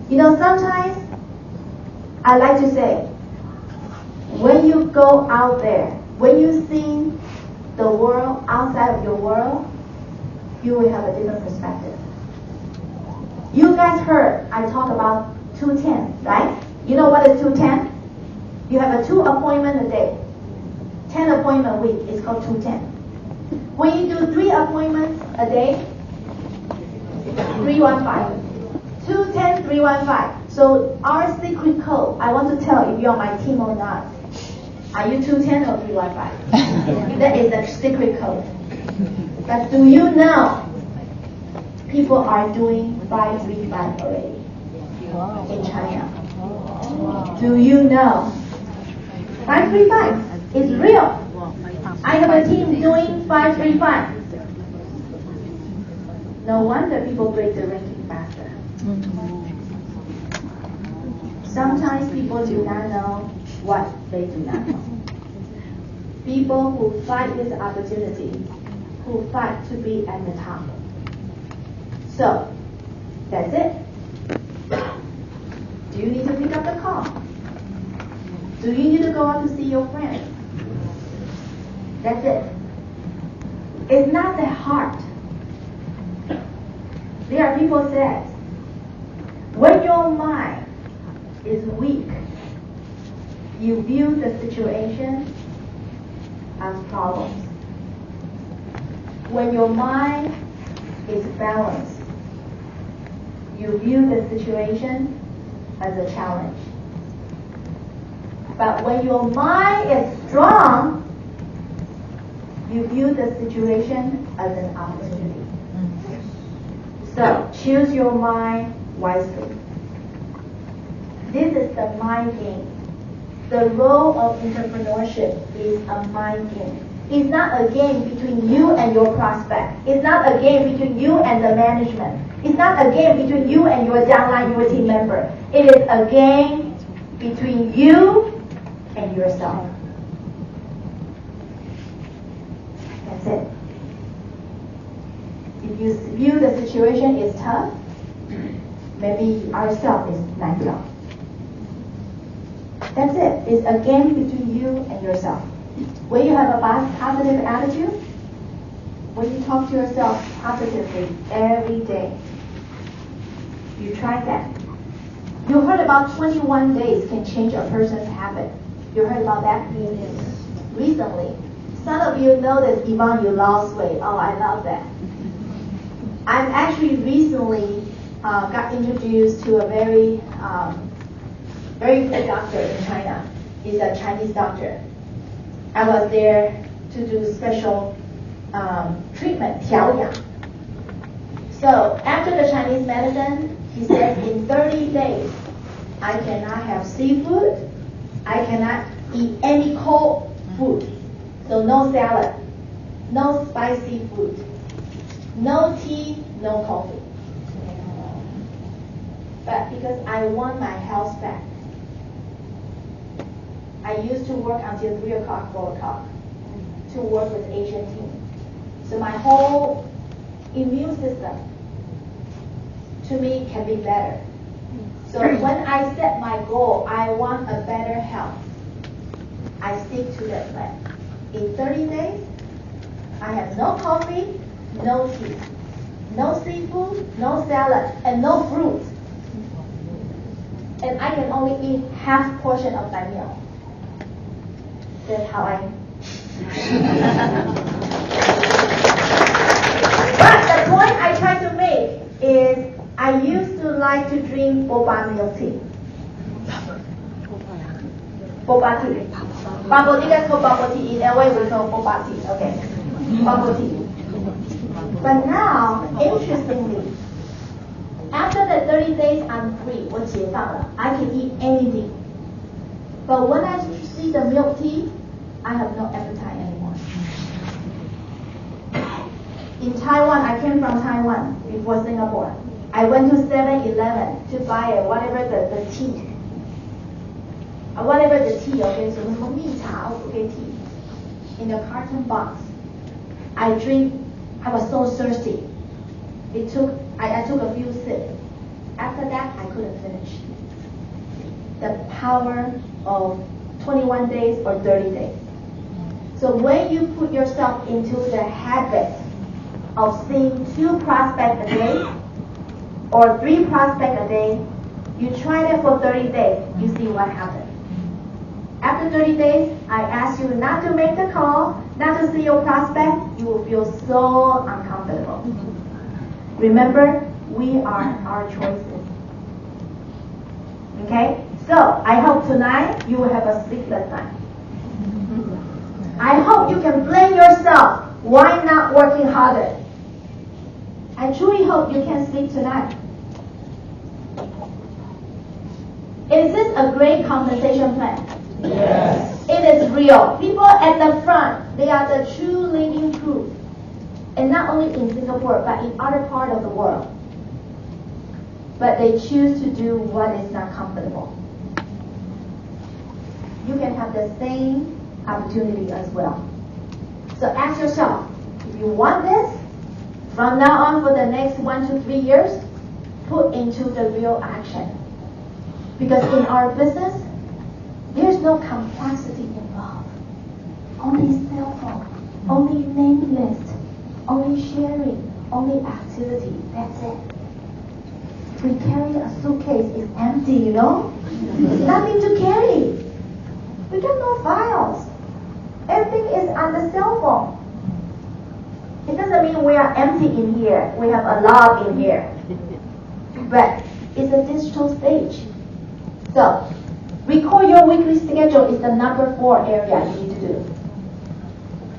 You know, sometimes I like to say, when you go out there, when you see the world outside of your world, you will have a different perspective. You guys heard I talk about 210, right? You know what is 210? You have a 2 appointment a day. 10 appointment a week is called 210. When you do 3 appointments a day, 315. 210, 315. So our secret code, I want to tell if you're on my team or not. Are you 210 or 315? That is the secret code. But do you know people are doing 535 already in China? Do you know? 535 is real. I have a team doing 535. No wonder people break the ranking faster. Sometimes people do not know what they do not know. People who fight this opportunity, who fight to be at the top. So, that's it. Do you need to pick up the call? Do you need to go out to see your friends? That's it. It's not that hard. There are people that when your mind is weak, you view the situation as problems. When your mind is balanced, you view the situation as a challenge. But when your mind is strong, you view the situation as an opportunity. So choose your mind wisely. This is the mind game. The role of entrepreneurship is a mind game. It's not a game between you and your prospect. It's not a game between you and the management. It's not a game between you and your downline, your team member. It is a game between you and yourself. That's it. If you view the situation is tough, maybe ourselves is not tough. That's it. It's a game between you and yourself. When you have a positive attitude, when you talk to yourself positively every day, you try that. You heard about 21 days can change a person's habit. You heard about that? Yes. Recently. Some of you noticed, Yvonne, you lost weight. Oh, I love that. I've actually recently got introduced to a very good doctor in China. He's a Chinese doctor. I was there to do special treatment, 调养. So after the Chinese medicine, he said in 30 days, I cannot have seafood, I cannot eat any cold food. So no salad, no spicy food, no tea, no coffee. But because I want my health back, I used to work until 3 o'clock, 4 o'clock to work with Asian team. So my whole immune system to me can be better. So when I set my goal, I want a better health, I stick to that plan. In 30 days, I have no coffee, no tea, no seafood, no salad, and no fruit. And I can only eat half portion of my meal. That's how I. But the point I try to make is I used to like to drink boba milk tea. Boba tea. Bubble tea, guys call bubble tea. In LA we call boba tea. Okay. Bubble tea. But now, interestingly, after the 30 days I'm free, 我解放了, I can eat anything. But when I see the milk tea, I have no appetite anymore. In Taiwan, I came from Taiwan before Singapore. I went to 7-Eleven to buy whatever the tea. Whatever the tea, okay, so 什么蜜茶, okay, tea. In a carton box. I drink, I was so thirsty. I took a few sips. After that, I couldn't finish. The power of 21 days or 30 days. So when you put yourself into the habit of seeing 2 prospects a day or 3 prospects a day, you try that for 30 days, you see what happens. After 30 days, I ask you not to make the call, not to see your prospect, you will feel so uncomfortable. Remember, we are our choices. Okay? So, I hope tonight you will have a sleepless night. I hope you can blame yourself. Why not working harder? I truly hope you can sleep tonight. Is this a great compensation plan?
Yes.
It is real. People at the front, they are the true living proof. And not only in Singapore, but in other parts of the world. But they choose to do what is not comfortable. You can have the same opportunity as well. So ask yourself, if you want this, from now on for the next 1 to 3 years, put into the real action. Because in our business, there's no complexity involved. Only cell phone, only name list, only sharing, only activity. That's it. We carry a suitcase, it's empty, you know? Nothing to carry. We got no files. Everything is on the cell phone. It doesn't mean we are empty in here. We have a lot in here. But it's a digital stage. So, record your weekly schedule is the number 4 area you need to do.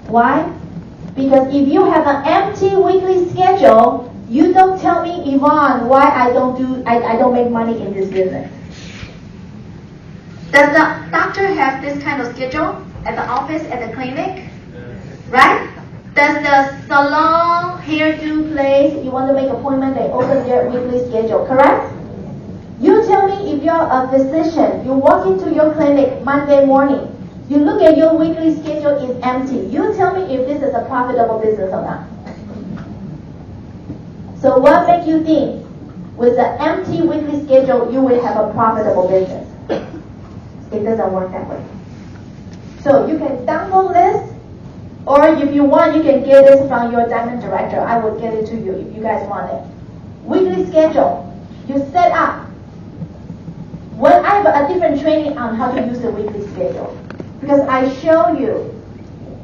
Why? Because if you have an empty weekly schedule, you don't tell me, Yvonne, why I don't make money in this business. Does the doctor have this kind of schedule at the office, at the clinic? Right? Does the salon, hairdo place, you want to make appointment, they open their weekly schedule, correct? You tell me if you're a physician, you walk into your clinic Monday morning, you look at your weekly schedule is empty. You tell me if this is a profitable business or not. So what makes you think with the empty weekly schedule you will have a profitable business? It doesn't work that way. So you can download this, or if you want, you can get this from your diamond director. I will get it to you if you guys want it. Weekly schedule. You set up. When I have a different training on how to use the weekly schedule. Because I show you,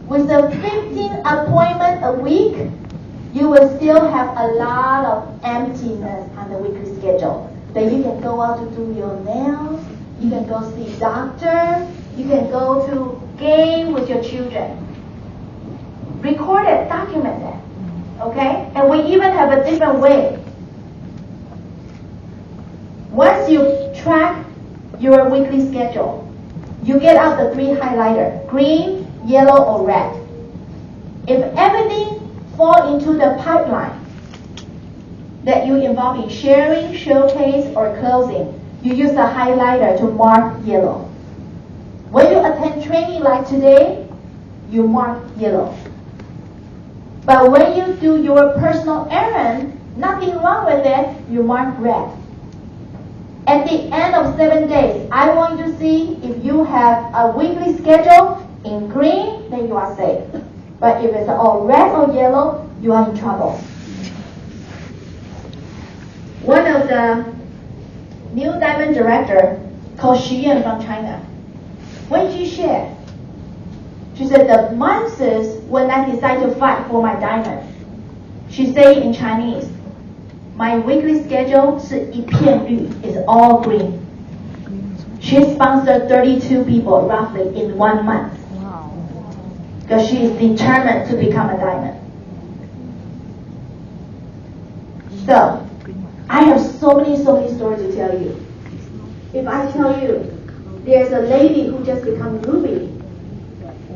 with the 15 appointments a week, you will still have a lot of emptiness on the weekly schedule. Then you can go out to do your nails, you can go see doctor, you can go to game with your children. Record it, document it. Okay? And we even have a different way. Once you track your weekly schedule, you get out the 3 highlighter, green, yellow, or red. If everything fall into the pipeline that you involve in sharing, showcase, or closing, you use the highlighter to mark yellow. When you attend training like today, you mark yellow. But when you do your personal errand, nothing wrong with it, you mark red. At the end of 7 days, I want you to see if you have a weekly schedule in green, then you are safe. But if it's all red or yellow, you are in trouble. One of the new diamond director called Yvonne Yen from China, when she shared, she said the months when I decide to fight for my diamond, she said in Chinese, my weekly schedule 是一片绿, is all green. She sponsored 32 people roughly in 1 month. Because she is determined to become a diamond. So, I have so many stories to tell you. If I tell you, there's a lady who just become ruby.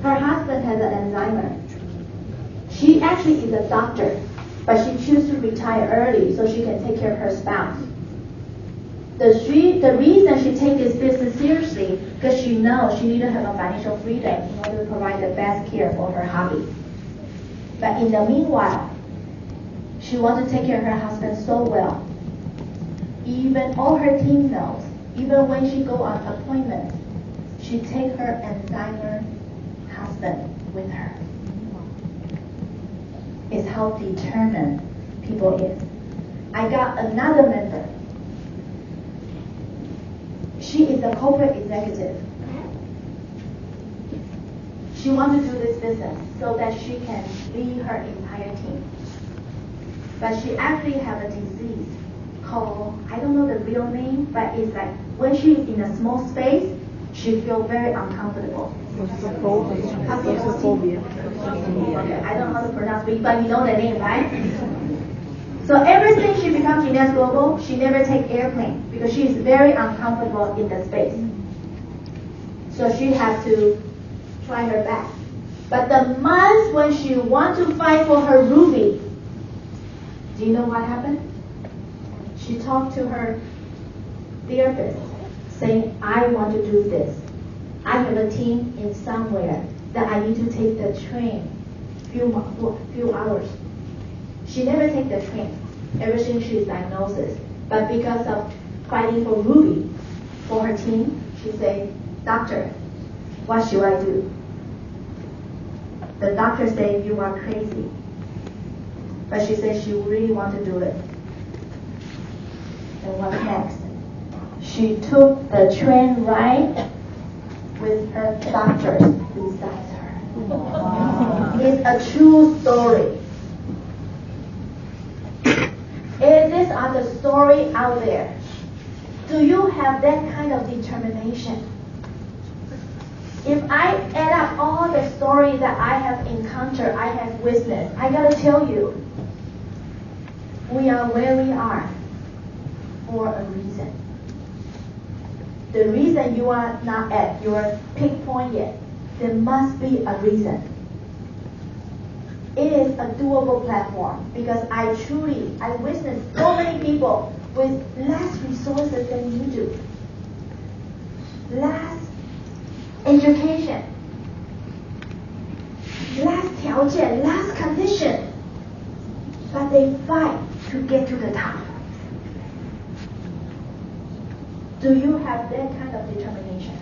Her husband has an Alzheimer. She actually is a doctor, but she chooses to retire early so she can take care of her spouse. The reason she takes this business seriously, because she knows she needs to have a financial freedom in order to provide the best care for her hobby. But in the meanwhile, she wants to take care of her husband so well. Even all her team knows, even when she go on appointment, she take her Alzheimer husband with her. It's how determined people is. I got another member. She is a corporate executive. She wants to do this business so that she can lead her entire team. But she actually have a disease called, I don't know the real name, but it's like when she's in a small space, she feels very uncomfortable.
Claustrophobia.
Okay, I don't know how to pronounce it, but you know the name, right? So ever since she becomes Genius Global, she never take airplane because she is very uncomfortable in the space. So she has to try her best. But the months when she wants to fight for her ruby, do you know what happened? She talked to her therapist saying, I want to do this. I have a team in somewhere that I need to take the train few hours. She never take the train ever since she's diagnosed. But because of fighting for Ruby, for her team, she said, doctor, what should I do? The doctor said, you are crazy. But she said she really wants to do it. And what next? She took the train ride with her doctors beside her. It's a true story. And these are the stories out there. Do you have that kind of determination? If I add up all the stories that I have encountered, I have witnessed, I gotta tell you, we are where we are for a reason. The reason you are not at your peak point yet, there must be a reason. It is a doable platform because I witnessed so many people with less resources than you do, less education, less 条件, less condition, but they fight to get to the top. Do you have that kind of determination?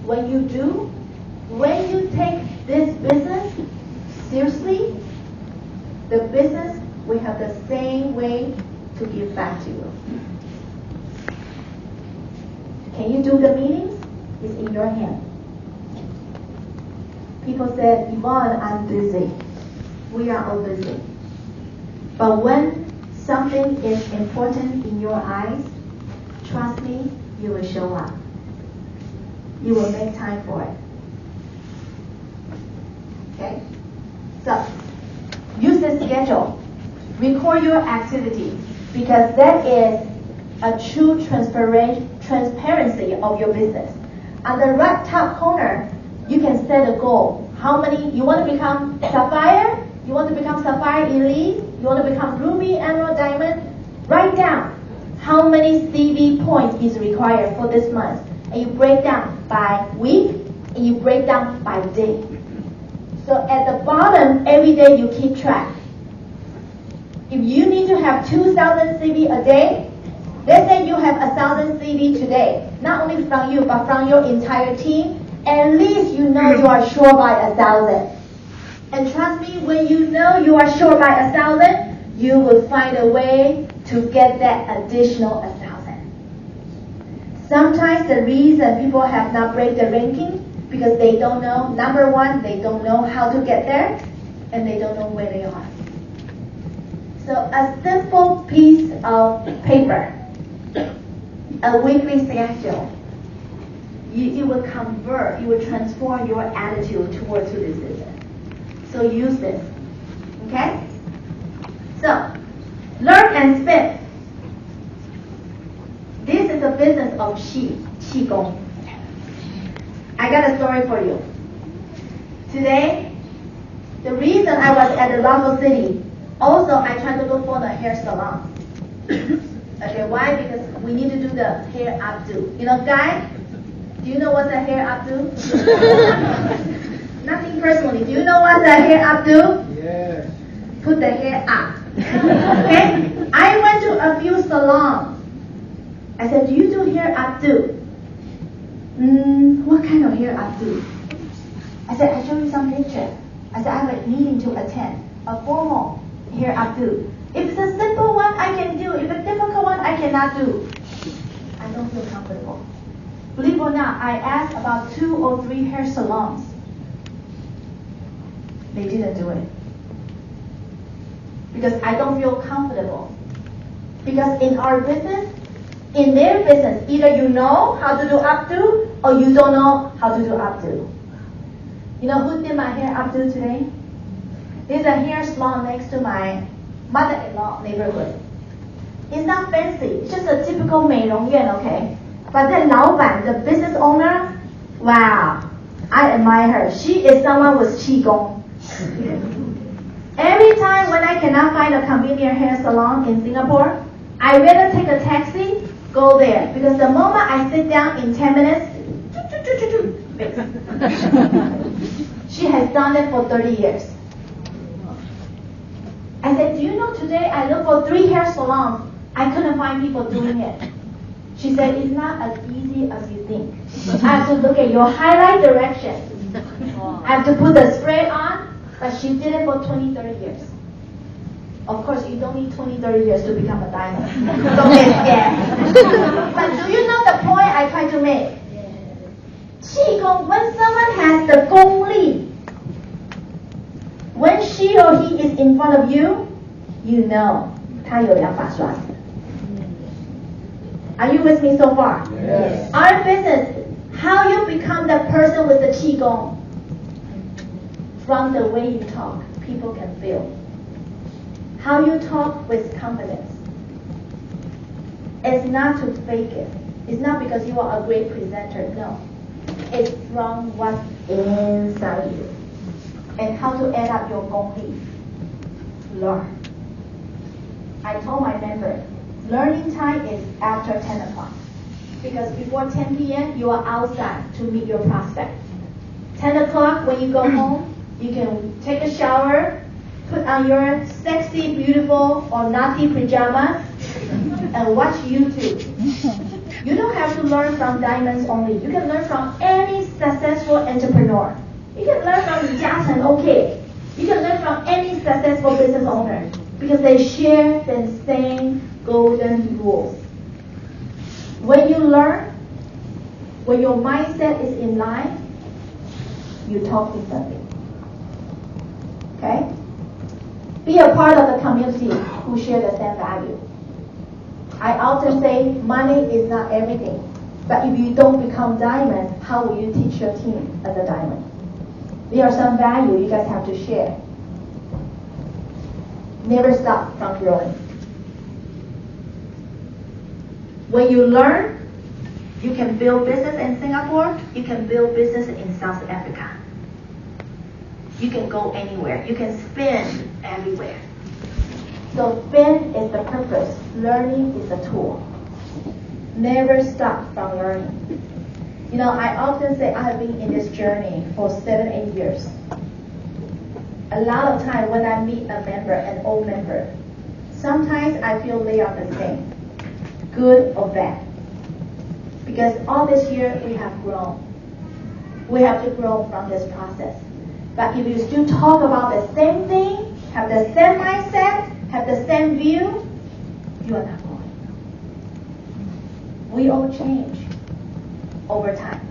When you do, when you take this business seriously, the business will have the same way to give back to you. Can you do the meetings? It's in your hand. People said, Yvonne, I'm busy. We are all busy. But when something is important in your eyes, trust me, you will show up. You will make time for it. Okay? So, Use the schedule. Record your activity because that is a true transparency of your business. On the right top corner, you can set a goal. How many, you want to become Sapphire? You want to become Sapphire Elite? You want to become Ruby, Emerald, Diamond? Write down how many CV points is required for this month. And you break down by week, and you break down by day. So at the bottom, every day you keep track. If you need to have 2,000 CV a day, let's say you have 1,000 CV today, not only from you, but from your entire team, at least you know you are sure by 1,000. And trust me, when you know you are sure by 1,000, you will find a way to get that additional 1,000. Sometimes the reason people have not break the ranking because they don't know, number one, they don't know how to get there, and they don't know where they are. So a simple piece of paper, a weekly schedule, it will convert, it will transform your attitude towards your business. So use this, okay? So, learn and spin. This is a business of Qi Gong. I got a story for you. Today, the reason I was at the Lavo City, also I tried to look for the hair salon. Okay, why? Because we need to do the hair updo. You know, guys, do you know what's a hair updo? Nothing personally. Do you know what's a hair updo?
Yes.
Put the hair up. Okay? I went to a few salons. I said, do you do hair updo? What kind of hair updo? I said, I show you some picture. I said, I have a meeting to attend, a formal hair updo. If it's a simple one, I can do. If it's a difficult one, I cannot do. I don't feel comfortable. Believe it or not, I asked about 2 or 3 hair salons. They didn't do it. Because I don't feel comfortable. Because in our business, in their business, either you know how to do updo or you don't know how to do updo. You know who did my hair updo today? There's a hair salon next to my mother-in-law neighborhood. It's not fancy. It's just a typical 美容院, okay? But the 老板, the business owner, wow, I admire her. She is someone with Qi Gong. Every time when I cannot find a convenient hair salon in Singapore, I rather take a taxi, go there. Because the moment I sit down in 10 minutes, she has done it for 30 years. I said, do you know today I looked for 3 hair salons. I couldn't find people doing it. She said, it's not as easy as you think. I have to look at your highlight direction. I have to put the spray on, but she did it for 20, 30 years. Of course, you don't need 20, 30 years to become a diamond. Don't get scared. But do you know the point I try to make? Qi Gong, when someone has the Gong Li, when she or he is in front of you, you know 他有两把刷子. Are you with me so far?
Yes.
Our business, how you become the person with the Qi Gong. From the way you talk, people can feel. How you talk with confidence. It's not to fake it. It's not because you are a great presenter, no. It's from what's inside you. And how to add up your Gong Li. Learn. I told my member, learning time is after 10 o'clock. Because before 10 p.m., you are outside to meet your prospect. 10 o'clock, when you go home, you can take a shower, put on your sexy, beautiful, or naughty pajamas, and watch YouTube. You don't have to learn from diamonds only. You can learn from any successful entrepreneur. You can learn from Li Jiachen, okay. You can learn from any successful business owner because they share the same golden rules. When you learn, when your mindset is in line, you talk differently. Okay? Be a part of the community who share the same value. I often say money is not everything. But if you don't become diamond, how will you teach your team as a diamond? There are some value you guys have to share. never stop from growing. When you learn, you can build business in Singapore, you can build business in South Africa. You can go anywhere. You can spin everywhere. So spin is the purpose. Learning is the tool. Never stop from learning. You know, I often say I have been in this journey for 7-8 years. A lot of time when I meet a member, an old member, sometimes I feel they are the same, good or bad. Because all this year we have grown. We have to grow from this process. But if you still talk about the same thing, have the same mindset, have the same view, you are not growing. We all change over time.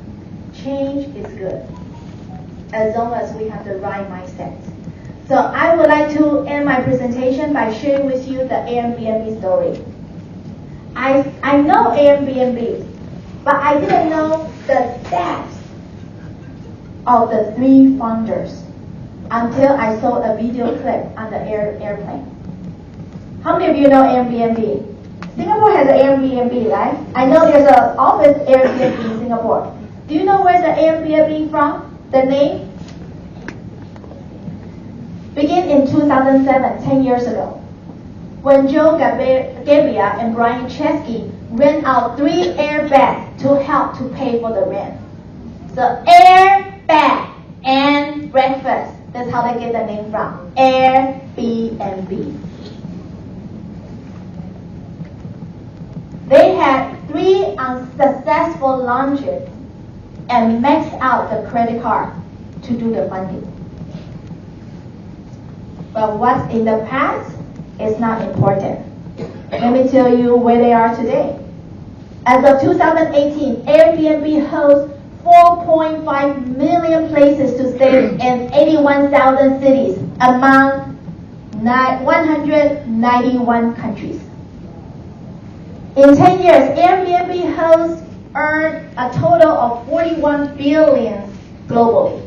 Change is good, as long as we have the right mindset. So I would like to end my presentation by sharing with you the Airbnb story. I know Airbnb, but I didn't know the depth of the 3 founders until I saw a video clip on the airplane. How many of you know Airbnb? Singapore has an Airbnb, right? I know there's an office Airbnb in Singapore. Do you know where the Airbnb from? The name? Begin in 2007, 10 years ago, when Joe Gabbia and Brian Chesky rent out 3 airbags to help to pay for the rent. So airbag and breakfast. That's how they get the name from. Airbnb. They had 3 unsuccessful launches and maxed out the credit card to do the funding. But what's in the past is not important. Let me tell you where they are today. As of 2018, Airbnb hosts 4.5 million places to stay in 81,000 cities among 191 countries. In 10 years, Airbnb hosts earned a total of $41 billion globally.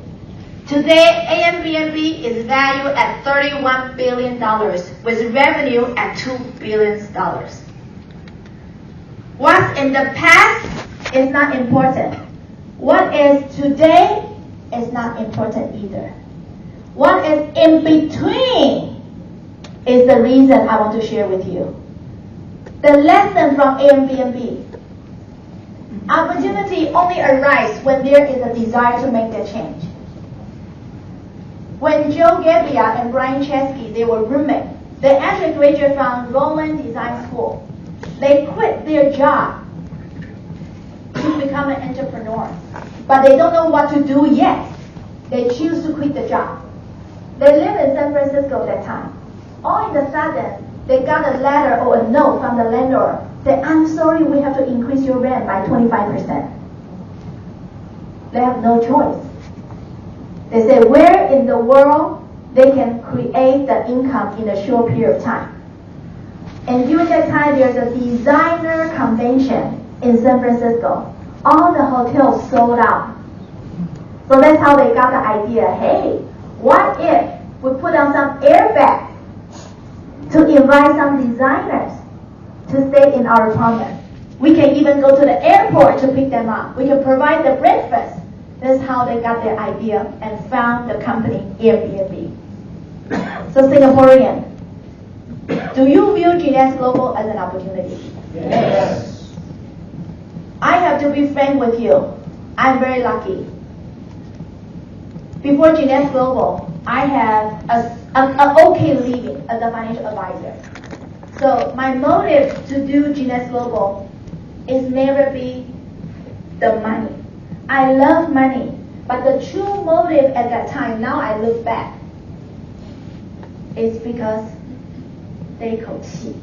Today, Airbnb is valued at $31 billion with revenue at $2 billion. What's in the past is not important. What is today is not important either. What is in between is the reason I want to share with you. The lesson from Airbnb. Opportunity only arises when there is a desire to make the change. When Joe Gabbia and Brian Chesky, they were roommates. They actually graduated from Roman Design School. They quit their job to become an entrepreneur. But they don't know what to do yet. They choose to quit the job. They lived in San Francisco at that time. All of a sudden, they got a letter or a note from the landlord saying, I'm sorry, we have to increase your rent by 25%. They have no choice. They say, where in the world they can create the income in a short period of time? And during that time, there's a designer convention in San Francisco. All the hotels sold out. So that's how they got the idea, hey, what if we put on some airbags to invite some designers to stay in our apartment? We can even go to the airport to pick them up. We can provide the breakfast. That's how they got their idea and found the company Airbnb. So Singaporean, do you view GNS Global as an opportunity?
Yes.
I have to be frank with you. I'm very lucky. Before GNS Global, I had an okay living as a financial advisor. So my motive to do GNS Global is never be the money. I love money, but the true motive at that time, now I look back, is because 这一口气.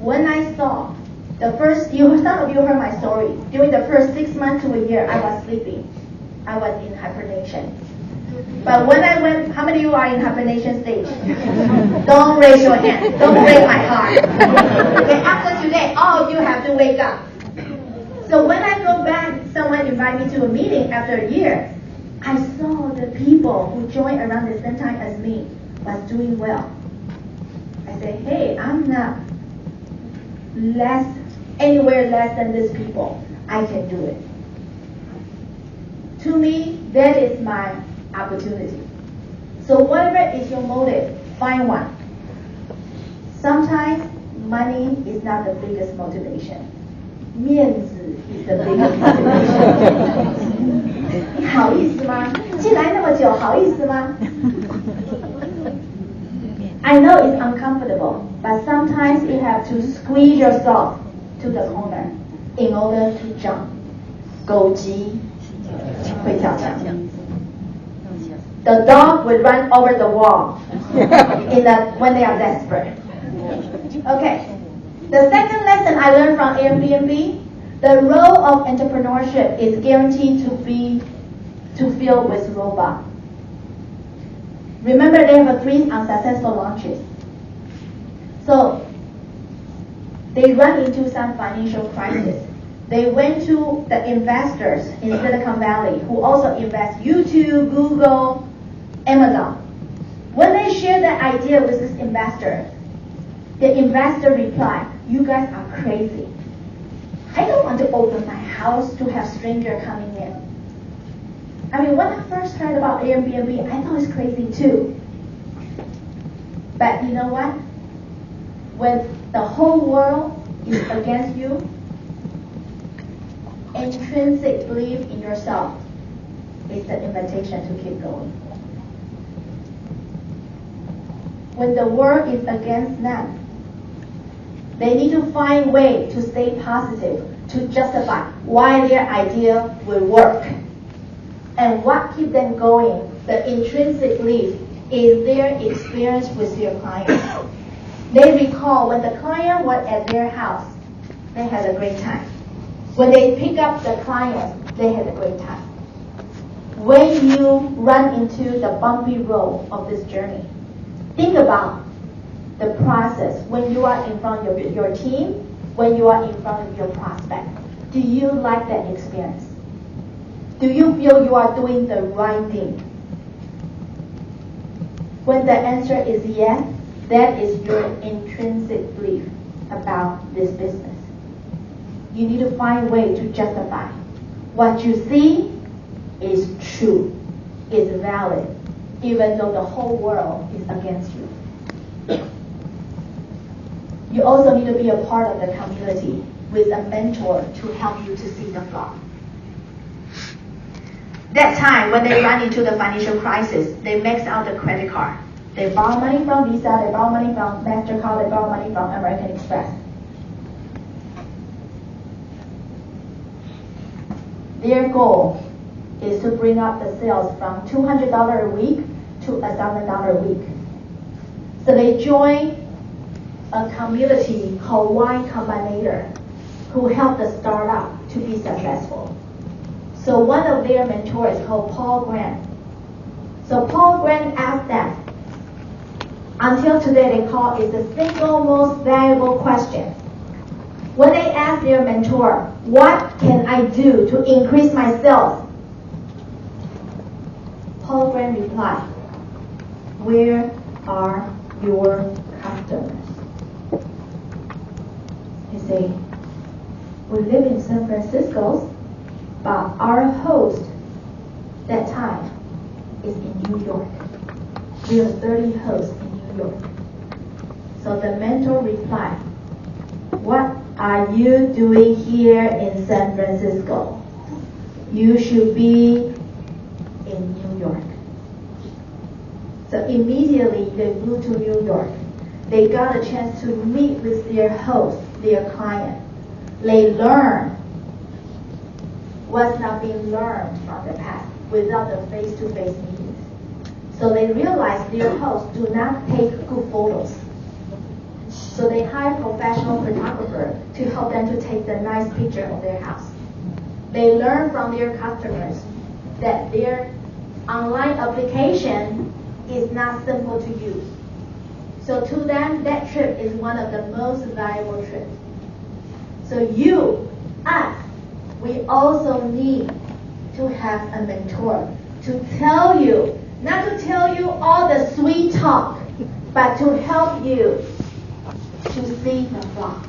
When I saw the first, some of you heard my story. During the first 6 months to a year, I was sleeping. I was in hibernation. But when I went, how many of you are in hibernation stage? Don't raise your hand. Don't break my heart. Okay, after today, all of you have to wake up. So when I go back, someone invited me to a meeting after a year. I saw the people who joined around the same time as me was doing well. I say, hey, I'm not anywhere less than these people. I can do it. To me, that is my opportunity. So whatever is your motive, find one. Sometimes money is not the biggest motivation. 面子 is the biggest motivation. 你好意思吗？进来那么久，好意思吗？ I know it's uncomfortable, but sometimes you have to squeeze yourself to the corner in order to jump. 狗急会跳墙。The dog would run over the wall when they are desperate. Okay. The second lesson I learned from Airbnb, the role of entrepreneurship is guaranteed to fill with robot. Remember, there were 3 unsuccessful launches. So they run into some financial crisis. They went to the investors in Silicon Valley who also invest YouTube, Google, Amazon. When they shared the idea with this investor, the investor replied, you guys are crazy. I don't want to open my house to have strangers coming in. I mean, when I first heard about Airbnb, I thought it's crazy too. But you know what? When the whole world is against you, intrinsic belief in yourself is the invitation to keep going. When the world is against them, they need to find a way to stay positive, to justify why their idea will work. And what keeps them going, the intrinsic belief, is their experience with their client. They recall when the client was at their house, they had a great time. When they pick up the client, they had a great time. When you run into the bumpy road of this journey, think about the process when you are in front of your team, when you are in front of your prospect. Do you like that experience? Do you feel you are doing the right thing? When the answer is yes, that is your intrinsic belief about this business. You need to find a way to justify. What you see is true, is valid, even though the whole world is against you. You also need to be a part of the community with a mentor to help you to see the flaw. That time when they run into the financial crisis, they max out the credit card. They borrow money from Visa, they borrow money from MasterCard, they borrow money from American Express. Their goal is to bring up the sales from $200 a week to $1,000 a week. So they join a community called Y Combinator who help the startup to be successful. So one of their mentors is called Paul Grant. So Paul Grant asked them, until today they call it the single most valuable question. When they asked their mentor, what can I do to increase my sales? Paul Grant replied, where are your customers? He said, we live in San Francisco, but our host that time is in New York. We have 30 hosts in New York. So the mentor replied, what are you doing here in San Francisco? You should be in New York. So immediately they flew to New York. They got a chance to meet with their host, their client. They learned what's not being learned from the past without the face-to-face meetings. So they realized their hosts do not take good photos. So they hire professional photographer to help them to take the nice picture of their house. They learn from their customers that their online application is not simple to use. So to them, that trip is one of the most valuable trips. So you, us, we also need to have a mentor to tell you, not to tell you all the sweet talk, but to help you to see the flock.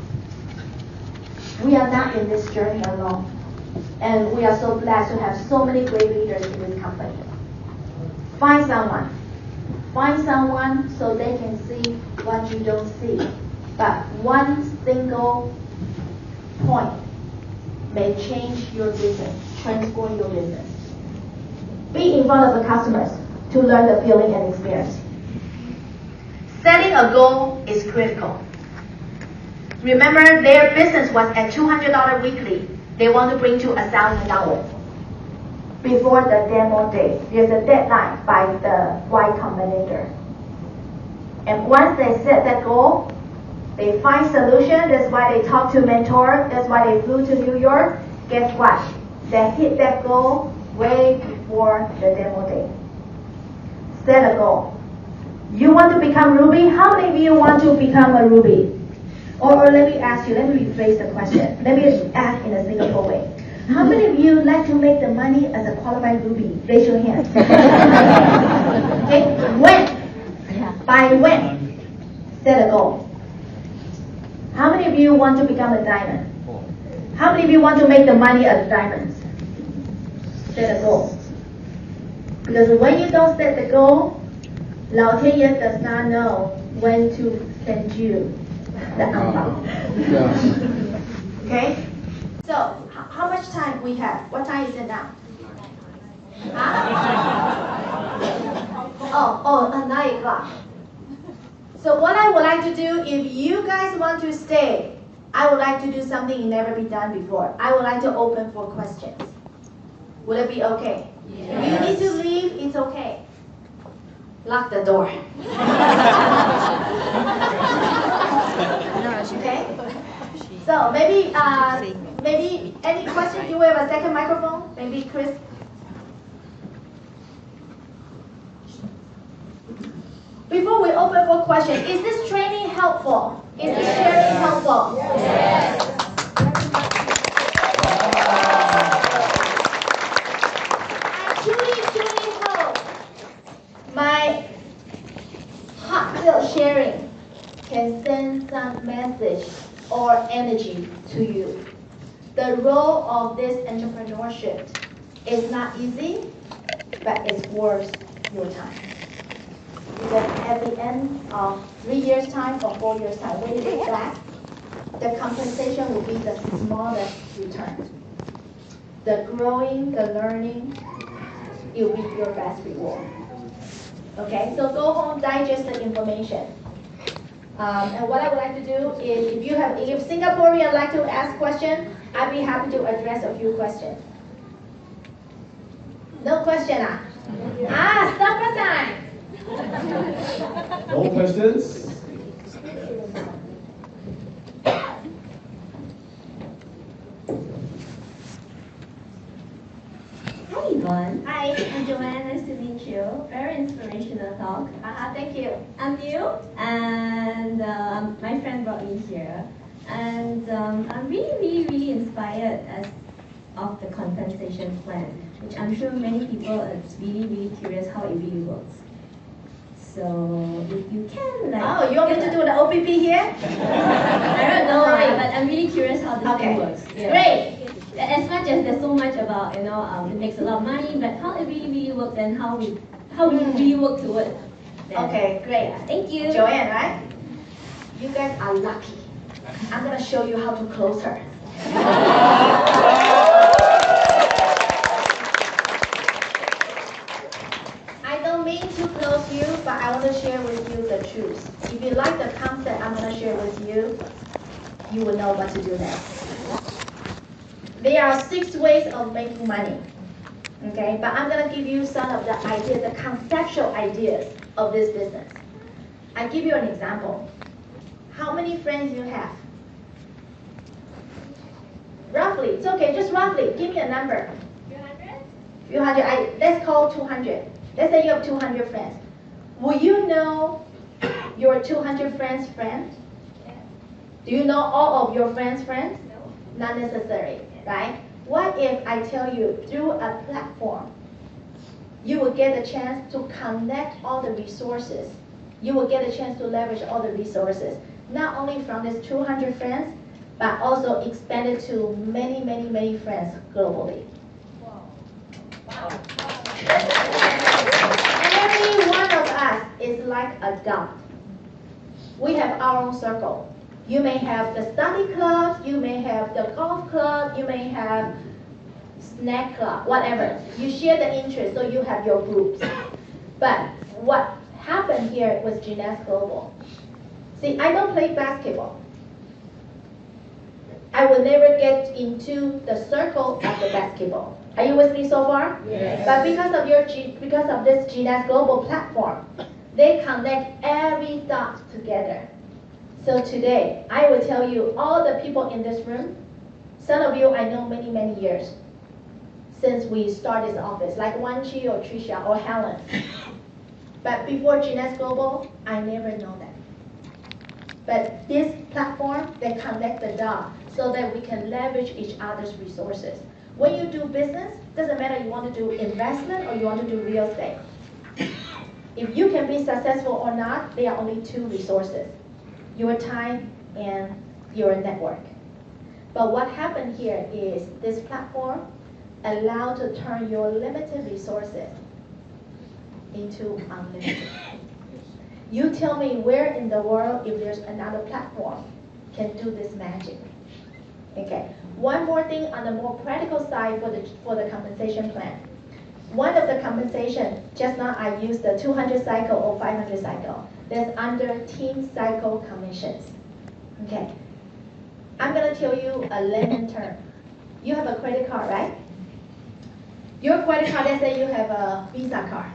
We are not in this journey alone. And we are so blessed to have so many great leaders in this company. Find someone. Find someone so they can see what you don't see. But one single point may change your business, transform your business. Be in front of the customers to learn the feeling and experience. Setting a goal is critical. Remember, their business was at $200 weekly. They want to bring to $1,000 before the demo day. There's a deadline by the Y Combinator. And once they set that goal, they find solution. That's why they talk to mentor. That's why they flew to New York. Guess what? They hit that goal way before the demo day. Set a goal. You want to become Ruby? How many of you want to become a Ruby? Or let me ask you, let me rephrase the question. Let me ask in a Singapore way. How many of you like to make the money as a qualified Ruby? Raise your hand. Okay, when? By when? Set a goal. How many of you want to become a diamond? How many of you want to make the money as diamonds? Set a goal. Because when you don't set the goal, Lao Tian Yen does not know when to send you the angbao. Okay? So, how much time we have? What time is it now? Huh? 9 o'clock. So what I would like to do, if you guys want to stay, I would like to do something you never been done before. I would like to open for questions. Would it be okay? Yes. If you need to leave, it's okay. Lock the door. Okay? So maybe any question? Do we have a second microphone? Maybe Chris? Before we open for questions, is this training helpful? Is this sharing helpful? Yes. I truly hope my heartfelt sharing can send some message or energy to you. The role of this entrepreneurship is not easy, but it's worth your time. Because at the end of 3 years' time or 4 years' time, when you look back, the compensation will be the smallest return. The growing, the learning, it will be your best reward. Okay, so go home, digest the information. And what I would like to do is, if Singaporean like to ask questions, I'd be happy to address a few questions. No question, stop time.
No questions?
Hi Yvonne.
Hi.
I'm Joanne. Nice to meet you. Very inspirational talk.
Thank you.
I'm new, and my friend brought me here. And I'm really inspired of the compensation plan, which I'm sure many people are really curious how it really works. So if you can,
you want me to do the OPP here?
I don't know, but I'm really curious how this thing works. Yeah.
Great.
As much as there's so much about, it makes a lot of money, but how it really works and how we really work towards that.
Okay, great.
Yeah, thank you.
Joanne, right? You guys are lucky. I'm going to show you how to close her. I don't mean to close you, but I want to share with you the truth. If you like the concept I'm going to share with you, you will know what to do next. There are 6 ways of making money. Okay, but I'm going to give you some of the ideas, the conceptual ideas of this business. I give you an example. How many friends you have? Roughly, it's okay, just roughly. Give me a number. 200? Let's call 200. Let's say you have 200 friends. Will you know your 200 friends' friend?
Yeah.
Do you know all of your friends' friends?
No.
Not necessary, right? What if I tell you through a platform, you will get a chance to connect all the resources. You will get a chance to leverage all the resources. not only from these 200 friends, but also expanded to many, many, many friends globally. Every one of us is like a dot. We have our own circle. You may have the study clubs, you may have the golf club, you may have snack club, whatever. You share the interest, so you have your groups. But what happened here was Gymnast Global. See, I don't play basketball. I will never get into the circle of the basketball. Are you with me so far?
Yes.
But because of this Gymnast Global platform, they connect every dot together. So today, I will tell you all the people in this room. Some of you I know many, many years since we started this office, like Wanchi or Trisha or Helen. But before Gymnast Global, I never know them. But this platform, they connect the dots so that we can leverage each other's resources. When you do business, doesn't matter you want to do investment or you want to do real estate. If you can be successful or not, there are only two resources: your time and your network. But what happened here is this platform allowed to turn your limited resources into unlimited. You tell me where in the world, if there's another platform, can do this magic. Okay. One more thing on the more practical side for the compensation plan. One of the compensation, just now I used the 200 cycle or 500 cycle. That's under team cycle commissions. Okay. I'm gonna tell you a layman term. You have a credit card, right? Your credit card, let's say you have a Visa card.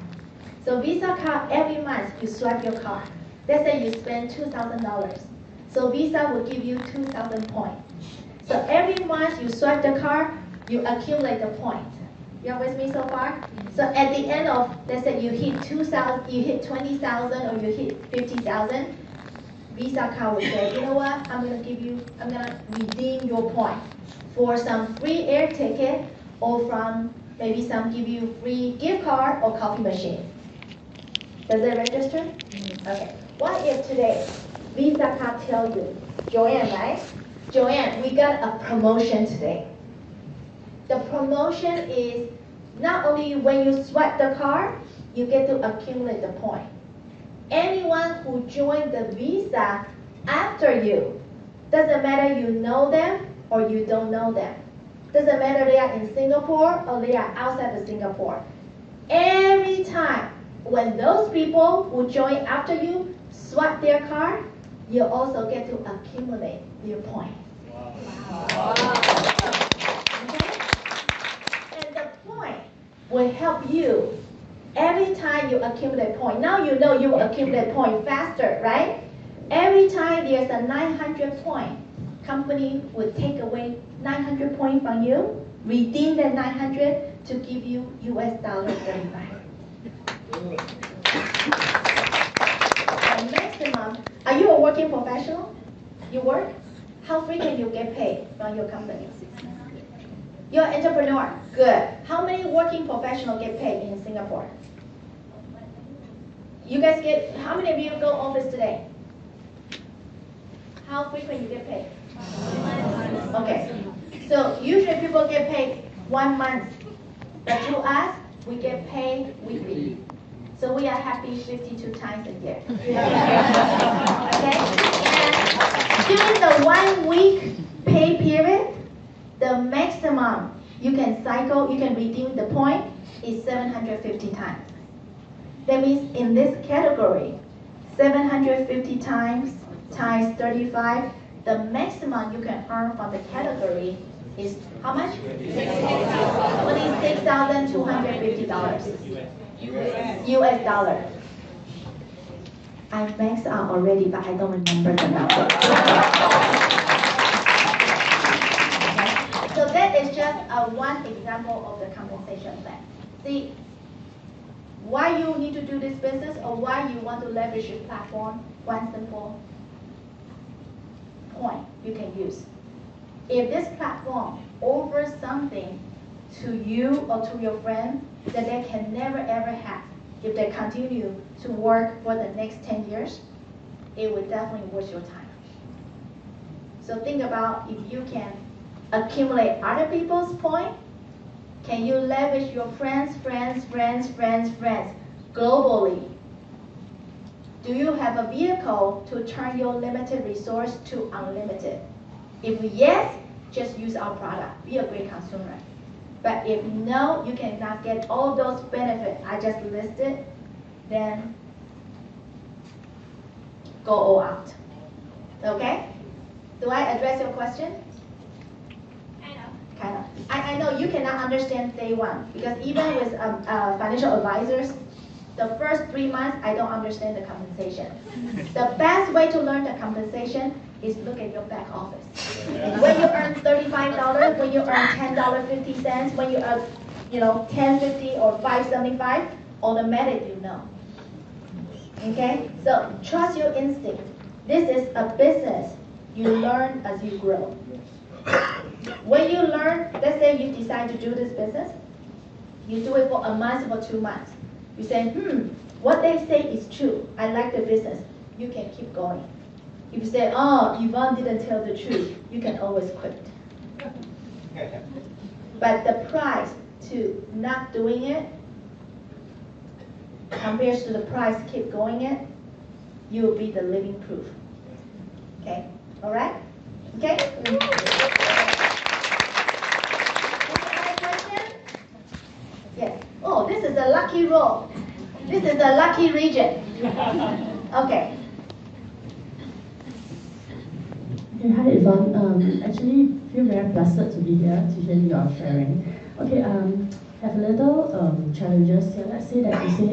So Visa card, every month you swipe your card. Let's say you spend $2,000. So Visa will give you 2,000 points. So every month you swipe the card, you accumulate the points. You're with me so far? So at the end of, let's say you hit 2,000, you hit 20,000, or you hit 50,000, Visa card will say, you know what? I'm gonna redeem your points for some free air ticket, or from maybe some give you free gift card or coffee machine. Does it register? Okay. What if today Visa card tell you, Joanne, right? Joanne, we got a promotion today. The promotion is not only when you swipe the card, you get to accumulate the point. Anyone who joined the Visa after you, doesn't matter you know them or you don't know them. Doesn't matter they are in Singapore or they are outside of Singapore. Every time when those people who join after you swipe their card, you also get to accumulate your points. Wow. Okay? And the point will help you every time you accumulate point. Now you know you will accumulate point faster, right? Every time there's a 900 point, company will take away 900 points from you, redeem that 900 to give you US dollar 35. The maximum, are you a working professional? You work? How frequent you get paid from your company? You're an entrepreneur. Good. How many working professionals get paid in Singapore? You guys get, how many of you go office today? How frequent you get paid? Okay. So usually people get paid 1 month. But to us, we get paid weekly. So we are happy 52 times a year. Okay? And during the 1 week pay period, the maximum you can cycle, you can redeem the point is 750 times. That means in this category, 750 times 35, the maximum you can earn from the category is how much? $26,250. US dollar. I maxed out already, but I don't remember the number. So that is just one example of the compensation plan. See, why you need to do this business or why you want to leverage your platform, one simple point you can use. If this platform offers something to you or to your friend that they can never ever have, if they continue to work for the next 10 years, it will definitely worth your time. So think about if you can accumulate other people's points, can you leverage your friends globally? Do you have a vehicle to turn your limited resource to unlimited? If yes, just use our product. Be a great consumer. But if no, you cannot get all those benefits I just listed, then go all out. Okay? Do I address your question? Kind of. I know you cannot understand day one because even with financial advisors, the first 3 months I don't understand the compensation. The best way to learn the compensation is look at your back office. When you earn $35, when you earn $10.50, when you earn $10.50 or $5.75, automatic you know. Okay? So trust your instinct. This is a business. You learn as you grow. When you learn, let's say you decide to do this business, you do it for a month or 2 months. You say, what they say is true. I like the business. You can keep going. If you say, oh, Yvonne didn't tell the truth, you can always quit. But the price to not doing it compares to the price to keep going it, you will be the living proof. Okay? All right? Okay? Any other question? Yes. Oh, this is a lucky roll. This is a lucky region. Okay.
Okay, hi Yvonne. Actually, feel very blessed to be here to hear your sharing. Okay, have a little challenges here. Let's say that you say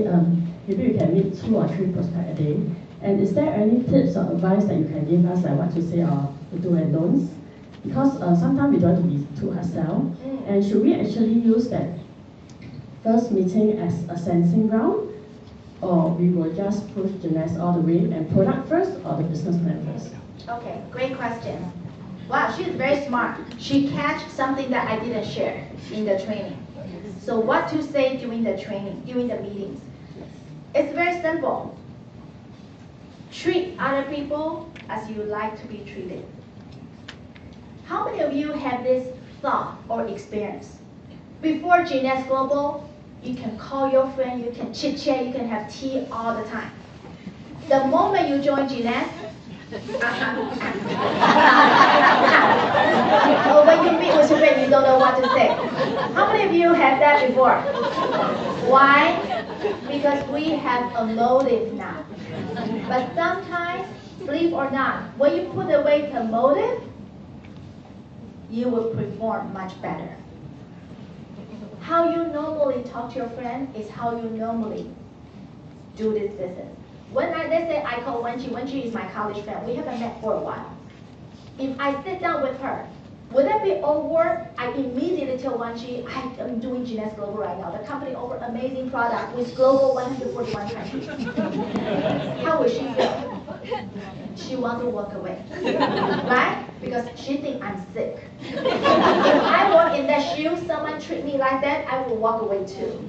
maybe you can meet 2 or 3 prospects a day. And is there any tips or advice that you can give us, like what to say or the do and don'ts? Because sometimes we don't want to be too hard sell. And should we actually use that first meeting as a sensing ground, or we will just push Jeunesse all the way and product first or the business plan first?
Okay, great question. Wow, she's very smart. She catch something that I didn't share in the training. So what to say during the training, during the meetings? It's very simple. Treat other people as you like to be treated. How many of you have this thought or experience? Before Jeunesse Global, you can call your friend, you can chit-chat, you can have tea all the time. The moment you join Jeunesse, or when you meet with your friend, you don't know what to say. How many of you have that before? Why? Because we have a motive now. But sometimes, believe or not, when you put away the motive, you will perform much better. How you normally talk to your friend is how you normally do this business. When let's say I call Wenchi, Wenchi is my college friend. We haven't met for a while. If I sit down with her, would that be all work? I immediately tell Wenchi, I'm doing Jeunesse Global right now. The company offers amazing product with global 141 countries. How will she feel? She wants to walk away, right? Because she thinks I'm sick. If I walk in that shoe, someone treat me like that, I will walk away too.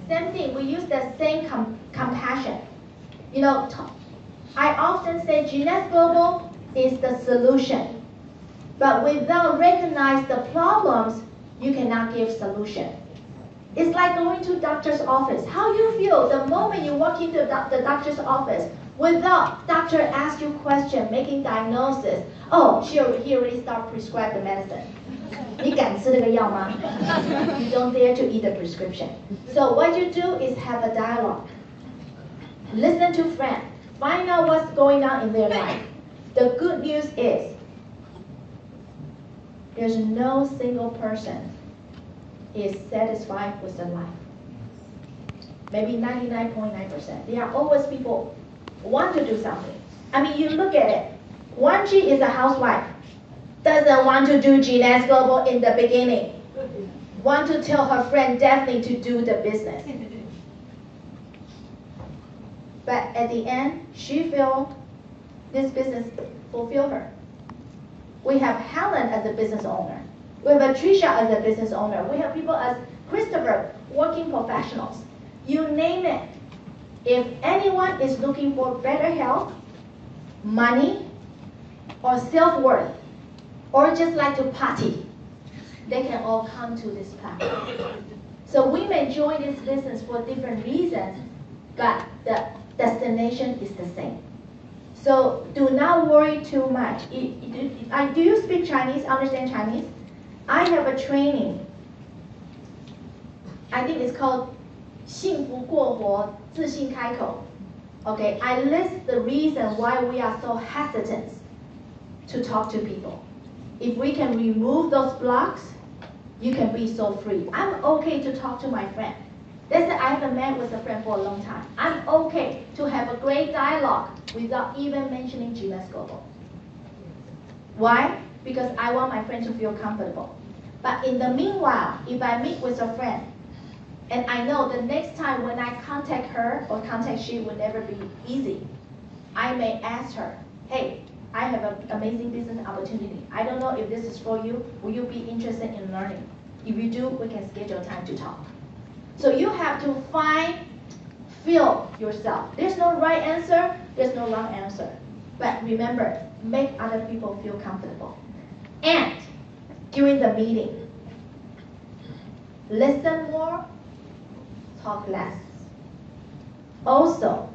Same thing, we use the same compassion. I often say Jeunesse Global is the solution. But without recognizing the problems, you cannot give solution. It's like going to doctor's office. How you feel the moment you walk into the doctor's office without doctor ask you question, making diagnosis. Oh, he already start prescribe the medicine. 你敢吃这个药吗? You don't dare to eat the prescription. So what you do is have a dialogue. Listen to friends. Find out what's going on in their life. The good news is there's no single person is satisfied with their life. Maybe 99.9%. There are always people want to do something. I mean, you look at it. Wanji is a housewife. Doesn't want to do Jeunesse Global in the beginning. Want to tell her friend definitely to do the business. But at the end, she feel this business fulfill her. We have Helen as a business owner. We have Tricia as a business owner. We have people as Christopher, working professionals. You name it. If anyone is looking for better health, money, or self-worth, or just like to party, they can all come to this platform. So we may join this business for different reasons, but the destination is the same. So do not worry too much. Do you speak Chinese, understand Chinese? I have a training. I think it's called 幸福过活,自信开口. Okay, I list the reason why we are so hesitant to talk to people. If we can remove those blocks, you can be so free. I'm okay to talk to my friend. That's why I haven't met with a friend for a long time. I'm okay to have a great dialogue without even mentioning GMS Global. Why? Because I want my friend to feel comfortable. But in the meanwhile, if I meet with a friend, and I know the next time when I contact her or contact she will never be easy, I may ask her, hey, I have an amazing business opportunity. I don't know if this is for you. Will you be interested in learning? If you do, we can schedule time to talk. So you have to feel yourself. There's no right answer, there's no wrong answer. But remember, make other people feel comfortable. And during the meeting, listen more, talk less. Also,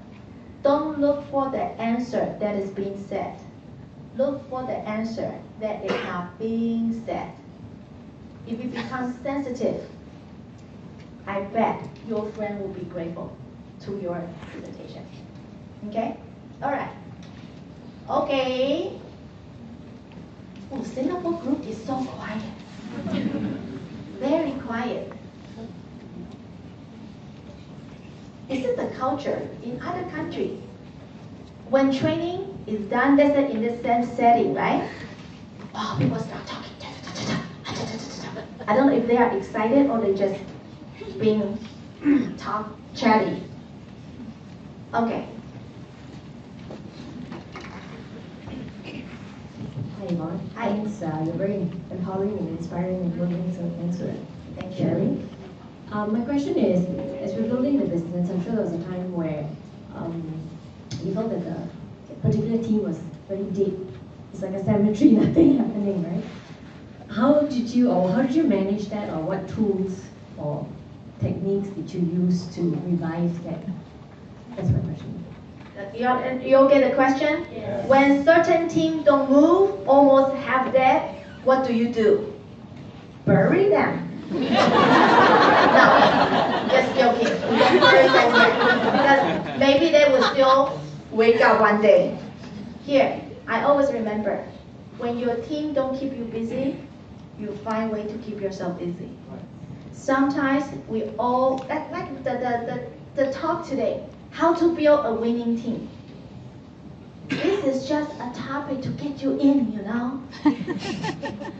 don't look for the answer that is being said. Look for the answer that is not being said. If you become sensitive, I bet your friend will be grateful to your presentation. Okay? All right. Okay. Oh, Singapore group is so quiet. Very quiet. Is it the culture in other countries? When training is done, let's say in the same setting, right? Oh, people start talking. I don't know if they are excited or they just being chatty. Okay.
Hi Yvonne.
Hi.
Thanks. You're very empowering and inspiring and motivating, so thanks for
Thank you.
sharing. My question is, as we're building the business, I'm sure there was a time where you felt that the particular team was very dead. It's like a cemetery, nothing happening, right? How did you manage that, or what tools or techniques did you use to revive that? That's my question.
You'll get the question?
Yes.
When certain teams don't move, almost half dead, what do? Bury them. No, just joking. Don't bury them yet. Because maybe they will still wake up one day. Here, I always remember, when your team don't keep you busy, you find a way to keep yourself busy. Sometimes we all, like the talk today, how to build a winning team. This is just a topic to get you in, you know.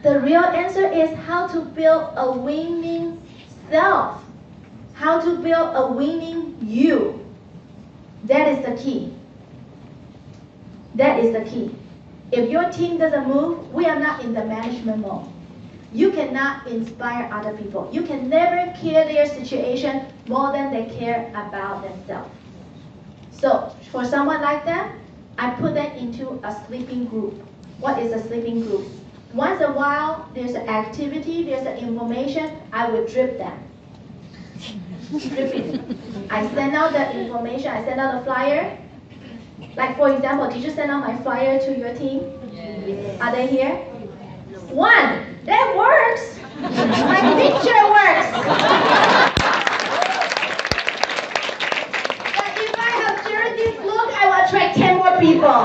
The real answer is how to build a winning self. How to build a winning you. That is the key. That is the key. If your team doesn't move, we are not in the management mode. You cannot inspire other people. You can never care their situation more than they care about themselves. So for someone like that, I put them into a sleeping group. What is a sleeping group? Once a while, there's an activity, there's an information, I will drip them. Drip it. I send out the information, I send out a flyer. Like for example, did you send out my flyer to your team? Yes. Are they here? One, that works. My picture works. But if I have shared this look, I will attract 10 more people.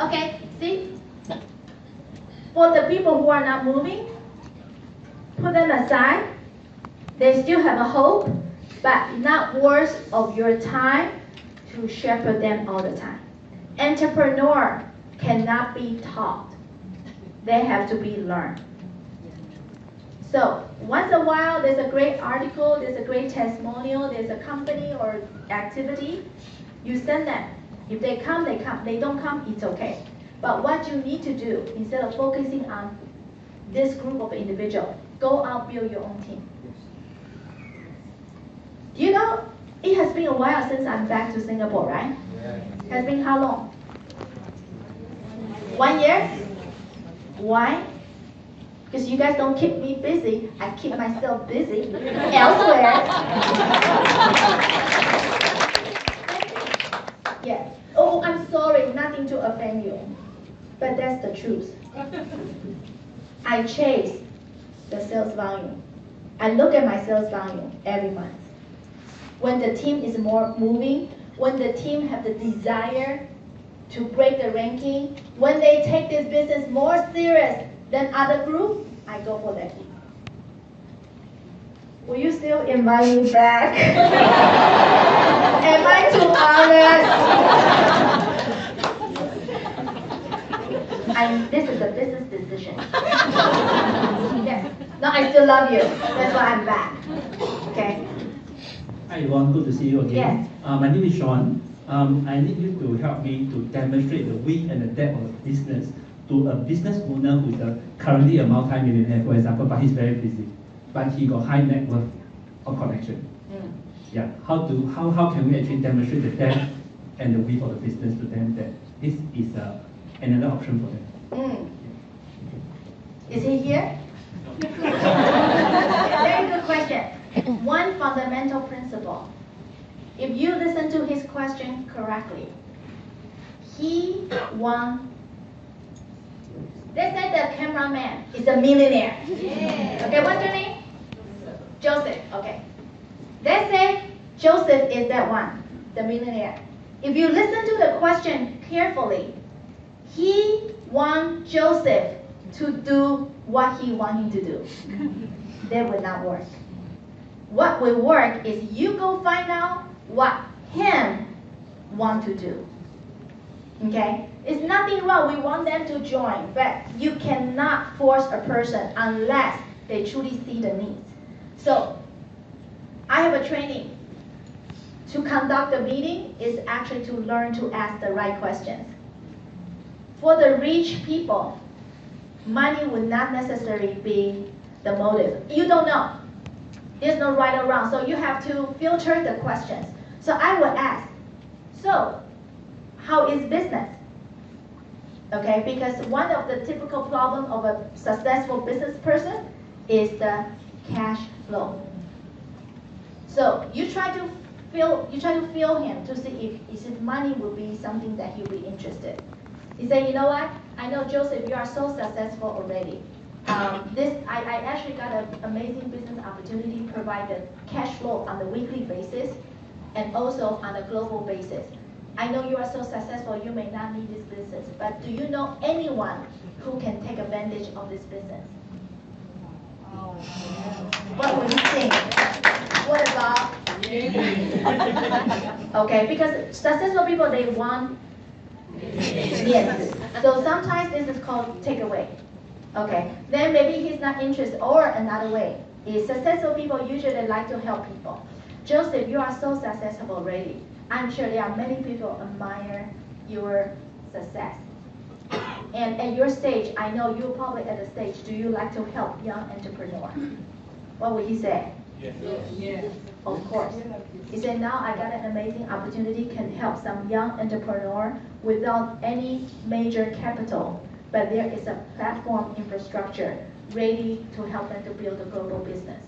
Okay, see? For the people who are not moving, put them aside. They still have a hope, but not worth of your time to shepherd them all the time. Entrepreneur cannot be taught. They have to be learned. So once in a while, there's a great article, there's a great testimonial, there's a company or activity, you send them. If they come, they come. They don't come, it's okay. But what you need to do, instead of focusing on this group of individuals, go out, build your own team. You know, it has been a while since I'm back to Singapore, right?
Yes.
Has been how long? 1 year? Why? Because you guys don't keep me busy. I keep myself busy elsewhere. Yeah. Oh, I'm sorry, nothing to offend you. But that's the truth. I chase the sales volume. I look at my sales volume every month. When the team is more moving, when the team have the desire to break the ranking, when they take this business more serious than other groups, I go for that group. Will you still invite me back? Am I too honest? This is a business decision. Yes. No, I still love you. That's why I'm back. Okay?
Hi Yvonne, good to see you again.
Yes.
My name is Sean. I need you to help me to demonstrate the width and the depth of the business to a business owner who is currently a multi-millionaire, for example, but he's very busy. But he got high net worth or connection. Yeah. How can we actually demonstrate the depth and the width of the business to them that this is another option for them?
Is he here? Very good question. One fundamental principle. If you listen to his question correctly, he wants. Let's say the cameraman is a millionaire. Yeah. Okay, what's your name? Joseph. Okay. Let's say Joseph is that one, the millionaire. If you listen to the question carefully, he wants Joseph to do what he wants him to do. That would not work. What will work is you go find out what him want to do. Okay? It's nothing wrong. We want them to join, but you cannot force a person unless they truly see the needs. So, I have a training. To conduct a meeting is actually to learn to ask the right questions. For the rich people, money would not necessarily be the motive. You don't know. There's no right or wrong, so you have to filter the questions. So I would ask, so how is business? Okay, because one of the typical problems of a successful business person is the cash flow. So you try to feel him to see if his money will be something that he'll be interested. He said, you know what? I know Joseph, you are so successful already. I actually got an amazing business opportunity, provided cash flow on a weekly basis and also on a global basis. I know you are so successful, you may not need this business, but do you know anyone who can take advantage of this business? What would you think? What about? Okay, because successful people, they want yes. So sometimes this is called takeaway. Okay, then maybe he's not interested, or another way is successful people usually like to help people. Joseph, you are so successful already. I'm sure there are many people admire your success. And at your stage, I know you're probably at the stage, do you like to help young entrepreneurs? What would he say? Yes. Of course. He said, now I got an amazing opportunity, can help some young entrepreneur without any major capital. But there is a platform infrastructure ready to help them to build a global business.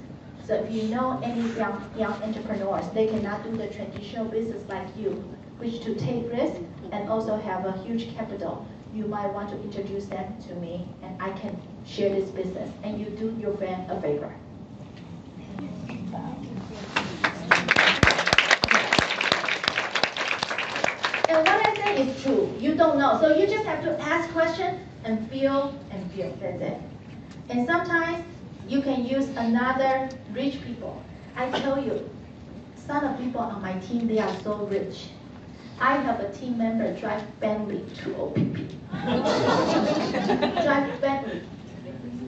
So if you know any young entrepreneurs, they cannot do the traditional business like you, which to take risk and also have a huge capital. You might want to introduce them to me, and I can share this business, and you do your friend a favor. And what I say is true. You don't know. So you just have to ask questions and feel. That's it. And sometimes you can use another rich people. I tell you, some of people on my team, they are so rich. I have a team member drive Bentley to OPP. Drive Bentley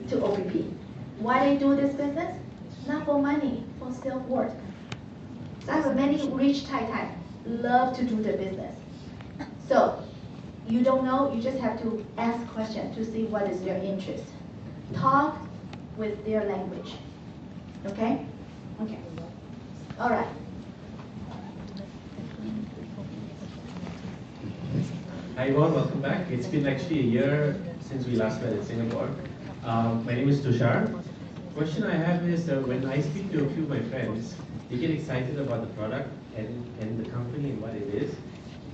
to OPP. Why they do this business? Not for money, for self-worth. So I have many rich type love to do the business. So you don't know, you just have to ask questions to see what is their interest. Talk with their language. Okay? Okay. All right.
Hi Yvonne, welcome back. It's been actually a year since we last met in Singapore. My name is Tushar. Question I have is when I speak to a few of my friends, they get excited about the product and the company and what it is.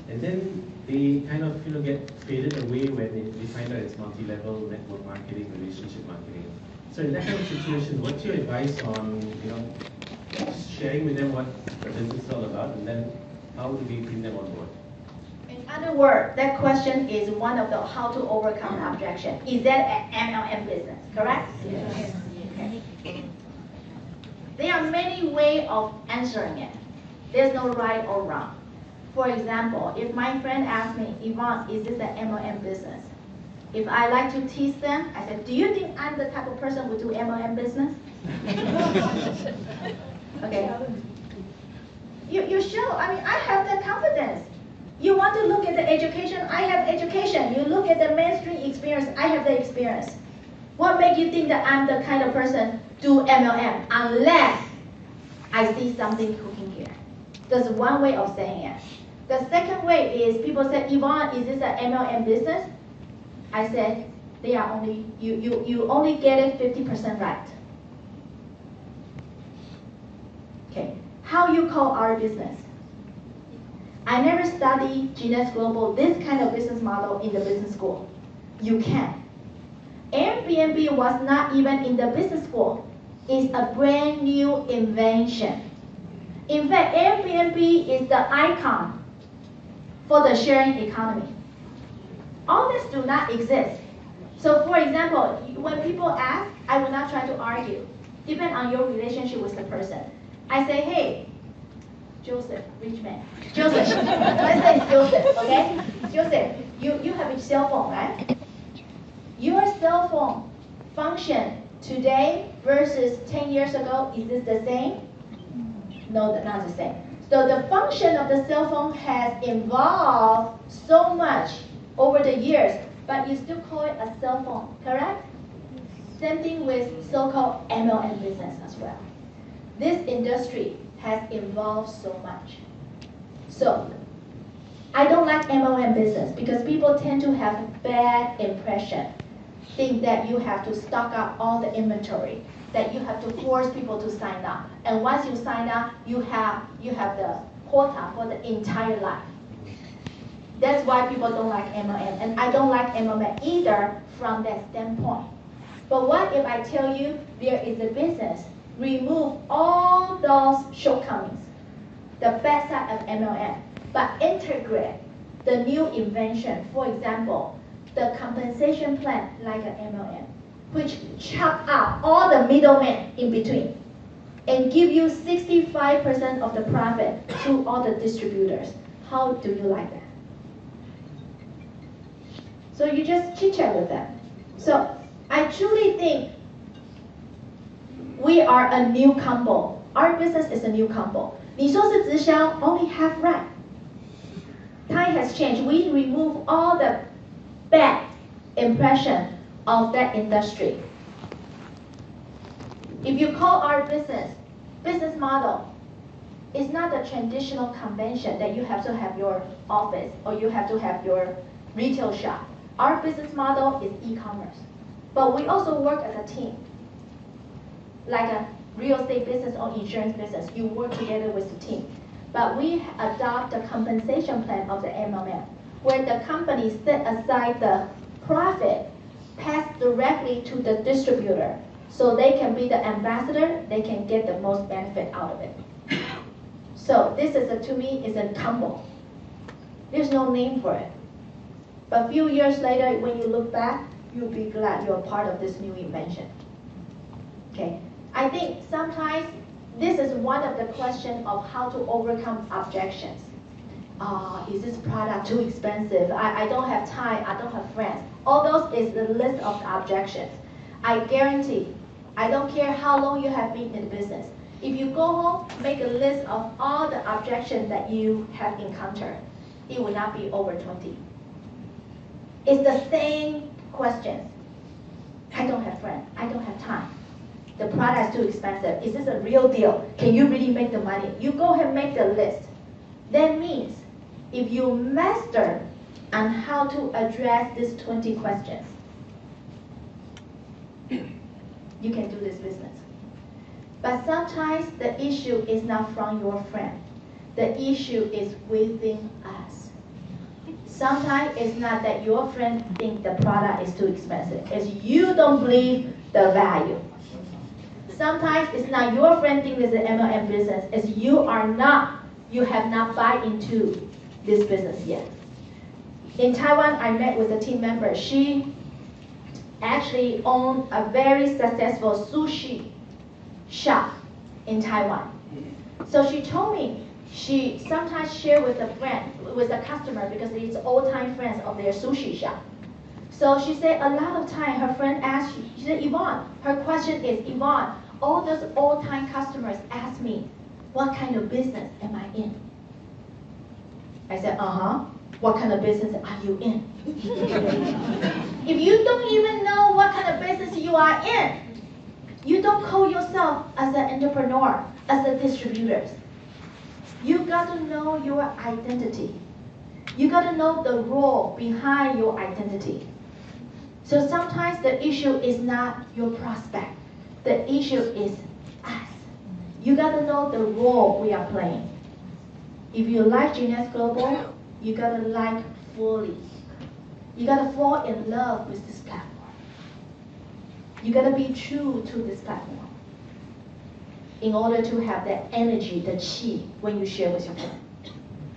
And then they kind of get faded away when they find out it's multi-level network marketing, relationship marketing. So in that kind of situation, what's your advice on sharing with them what the business is all about, and then how do we bring them on board?
In other words, that question is one of the how to overcome objection. Is that an MLM business, correct?
Yes.
Okay. There are many ways of answering it. There's no right or wrong. For example, if my friend asks me, Yvonne, is this an MLM business? If I like to tease them, I said, do you think I'm the type of person who do MLM business? Okay. You show, I have that confidence. You want to look at the education, I have education. You look at the mainstream experience, I have the experience. What makes you think that I'm the kind of person do MLM? Unless I see something cooking here. That's one way of saying it. The second way is people say, Yvonne, is this an MLM business? I said, they are only you only get it 50% right. Okay, how you call our business? I never studied Genius Global, this kind of business model in the business school. You can. Airbnb was not even in the business school. It's a brand new invention. In fact, Airbnb is the icon for the sharing economy. All this do not exist. So for example, when people ask, I will not try to argue. Depend on your relationship with the person. I say, hey, Joseph, rich man. Joseph, let's say it's Joseph, okay? Joseph, you have a cell phone, right? Your cell phone function today versus 10 years ago, is this the same? No, not the same. So the function of the cell phone has evolved so much over the years, but you still call it a cell phone, correct? Same thing with so-called MLM business as well. This industry has evolved so much. So, I don't like MLM business because people tend to have a bad impression. Think that you have to stock up all the inventory, that you have to force people to sign up. And once you sign up, you have the quota for the entire life. That's why people don't like MLM. And I don't like MLM either from that standpoint. But what if I tell you there is a business, remove all those shortcomings, the bad side of MLM, but integrate the new invention, for example, the compensation plan like an MLM, which chop out all the middlemen in between and give you 65% of the profit to all the distributors. How do you like that? So you just chit-chat with them. So I truly think we are a new combo. Our business is a new combo. 你说是直销 only half right. Time has changed. We remove all the bad impression of that industry. If you call our business model, it's not a traditional convention that you have to have your office or you have to have your retail shop. Our business model is e-commerce. But we also work as a team. Like a real estate business or insurance business, you work together with the team. But we adopt the compensation plan of the MLM, where the company set aside the profit, pass directly to the distributor, so they can be the ambassador, they can get the most benefit out of it. So this is to me is a combo. There's no name for it. But a few years later, when you look back, you'll be glad you're part of this new invention. Okay. I think sometimes this is one of the questions of how to overcome objections. Is this product too expensive? I don't have time, I don't have friends. All those is the list of the objections. I guarantee, I don't care how long you have been in the business. If you go home, make a list of all the objections that you have encountered. It will not be over 20. It's the same questions. I don't have friends, I don't have time. The product is too expensive. Is this a real deal? Can you really make the money? You go ahead and make the list. That means if you master on how to address these 20 questions, you can do this business. But sometimes the issue is not from your friend. The issue is within us. Sometimes it's not that your friend thinks the product is too expensive. It's you don't believe the value. Sometimes it's not your friend thinks it's an MLM business. It's you have not bought into this business yet. In Taiwan, I met with a team member. She actually owned a very successful sushi shop in Taiwan. So she told me she sometimes share with a friend, with a customer, because it's old-time friends of their sushi shop. So she said a lot of time her friend asked, she said, Yvonne, her question is, Yvonne, all those old-time customers ask me, what kind of business am I in? I said, what kind of business are you in? If you don't even know what kind of business you are in, you don't call yourself as an entrepreneur, as a distributor. You got to know your identity. You got to know the role behind your identity. So sometimes the issue is not your prospect. The issue is us. You got to know the role we are playing. If you like Genius Global, you got to like fully. You got to fall in love with this platform. You got to be true to this platform in order to have that energy, the chi, when you share with your friend.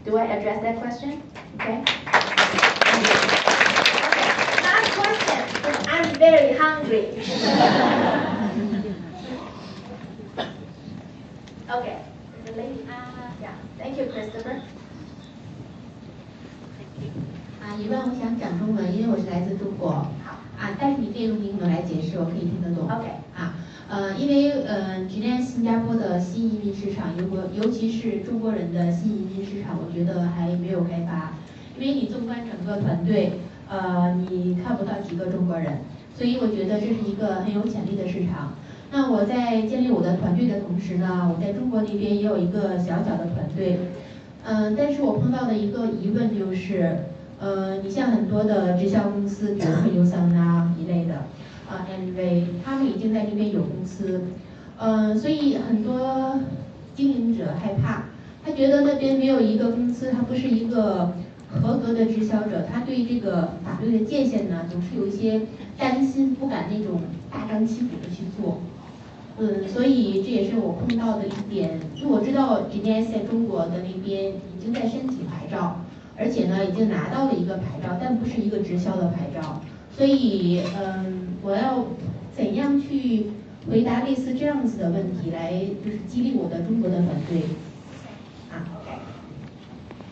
Do I address that question? Okay. Last question, because I'm very hungry. Okay, the lady. Yeah. Thank you, Christopher.
一般我想讲中文，因为我是来自中国。但是你可以用英文来解释，我可以听得懂。
OK。
因为今年新加坡的新移民市场，尤其是中国人的新移民市场，我觉得还没有开发。因为你纵观整个团队，你看不到几个中国人，所以我觉得这是一个很有潜力的市场。那我在建立我的团队的同时呢，我在中国那边也有一个小小的团队。但是我碰到的一个疑问就是，你像很多的直销公司，比如惠优桑啊一类的。MV 他们已经在那边有公司，所以很多经营者害怕，他觉得那边没有一个公司，他不是一个合格的直销者，他对这个法律的界限呢，总是有一些担心，不敢那种大张旗鼓的去做。所以这也是我碰到的一点，因为我知道 GNS 在中国的那边已经在申请牌照，而且呢已经拿到了一个牌照，但不是一个直销的牌照。所以，我要怎样去回答类似这样子的问题，来就是激励我的中国的团队
？Okay.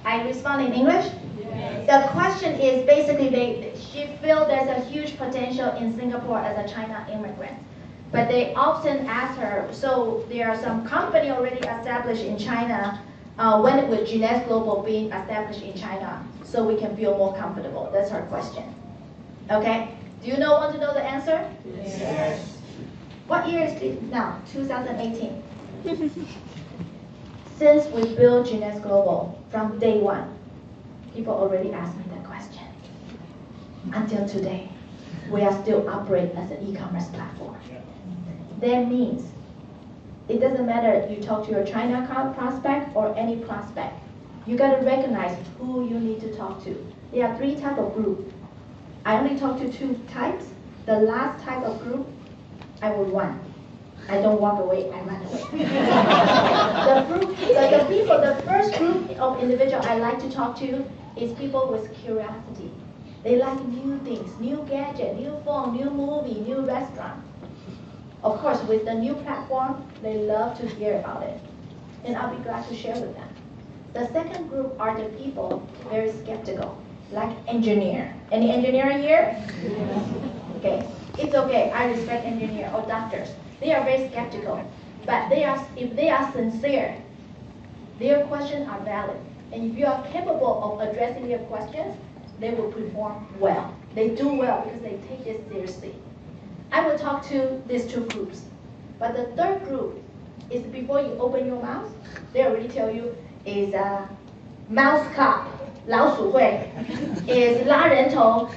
I respond in English. Yes. The question is basically she feels there's a huge potential in Singapore as a China immigrant, but they often ask her. So there are some company already established in China. When would Genius Global being established in China, so we can feel more comfortable? That's her question. Okay, do you want to know the answer?
Yes.
What year is it now? 2018. Since we built Genius Global from day one, people already asked me that question. Until today, we are still operate as an e-commerce platform. That means it doesn't matter if you talk to your China prospect or any prospect. You got to recognize who you need to talk to. There are 3 types of group. I only talk to 2 types. The last type of group, I will run. I don't walk away, I run away. The first group of individual I like to talk to is people with curiosity. They like new things, new gadget, new phone, new movie, new restaurant. Of course, with the new platform, they love to hear about it. And I'll be glad to share with them. The second group are the people very skeptical. Like engineer. Any engineer here? Okay, it's okay. I respect engineer or doctors. They are very skeptical, but if they are sincere, their questions are valid. And if you are capable of addressing their questions, they will perform well. They do well because they take this seriously. I will talk to these 2 groups, but the third group is before you open your mouth, they already tell you is a mouse cop. 老鼠会 is 拉人头.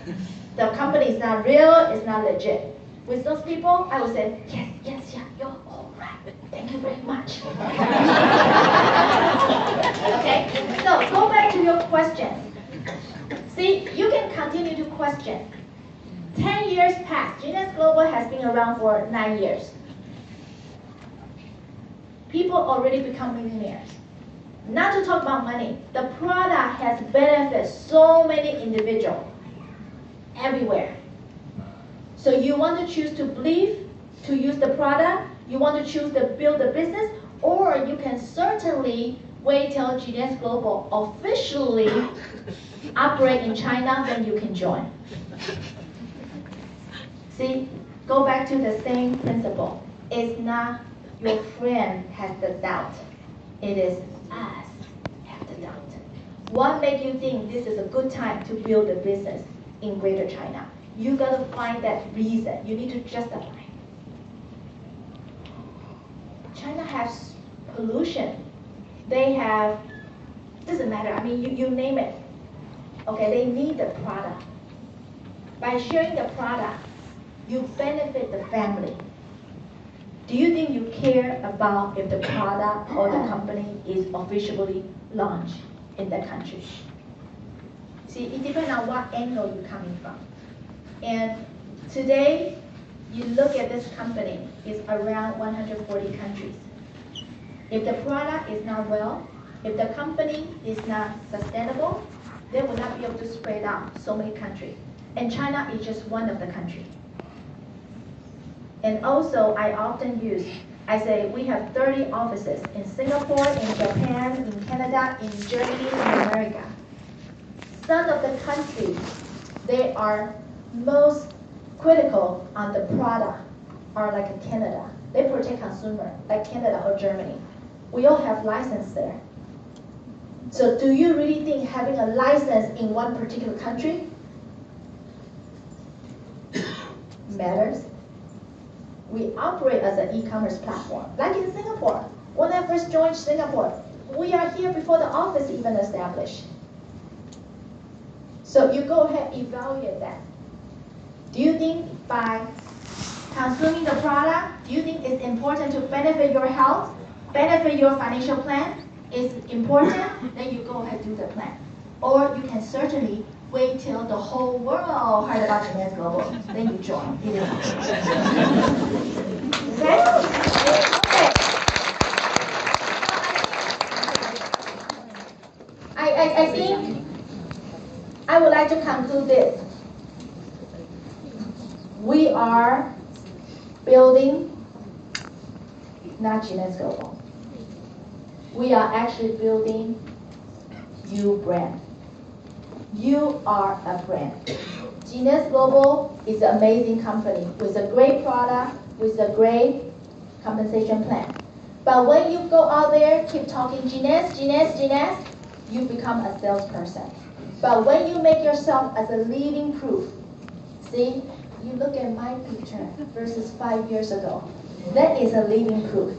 The company is not real, it's not legit. With those people, I would say, yes, yes, yeah, you're all right. Thank you very much. Okay, so go back to your questions. See, you can continue to question. 10 years passed. Genius Global has been around for 9 years. People already become millionaires. Not to talk about money, the product has benefited so many individuals everywhere. So you want to choose to believe, to use the product, you want to choose to build the business, or you can certainly wait till Genius Global officially operate in China, then you can join. See, go back to the same principle. It's not your friend has the doubt. It is us have the doubt. What makes you think this is a good time to build a business in Greater China? You gotta find that reason. You need to justify. China has pollution. They have, doesn't matter, I mean, you name it. Okay, they need the product. By sharing the product, you benefit the family. Do you think you care about if the product or the company is officially launched in the country? See, it depends on what angle you're coming from. And today, you look at this company, it's around 140 countries. If the product is not well, if the company is not sustainable, they will not be able to spread out so many countries. And China is just one of the countries. And also, I often use, I say we have 30 offices in Singapore, in Japan, in Canada, in Germany, in America. Some of the countries, they are most critical on the product are like Canada. They protect consumer, like Canada or Germany. We all have license there. So do you really think having a license in one particular country matters? We operate as an e-commerce platform, like in Singapore. When I first joined Singapore, we are here before the office even established. So you go ahead, evaluate that. Do you think by consuming the product, do you think it's important to benefit your health, benefit your financial plan? Is important? Then you go ahead and do the plan. Or you can certainly wait till the whole world heard about Genius Global, then you join. Okay? Okay. I think I would like to conclude this. We are building not Genius Global. We are actually building you brand. You are a brand. Genius Global is an amazing company with a great product, with a great compensation plan. But when you go out there, keep talking Genius, Genius, Genius, you become a salesperson. But when you make yourself as a living proof, see, you look at my picture versus 5 years ago. That is a living proof.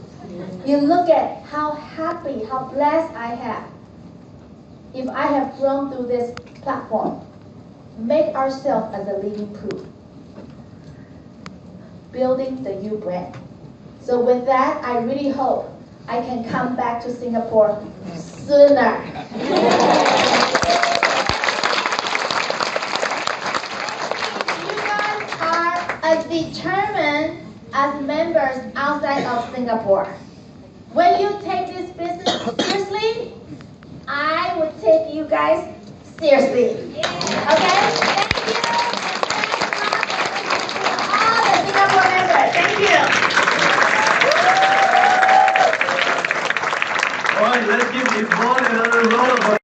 You look at how happy, how blessed I have. If I have grown through this platform, make ourselves as a living proof. Building the U brand. So with that, I really hope I can come back to Singapore sooner. You guys are as determined as members outside of Singapore. When you take this business seriously, I would take you guys seriously. Okay? Thank you. Thanks all the Singapore members. Thank you.
All right, let's give Yvonne another round of applause.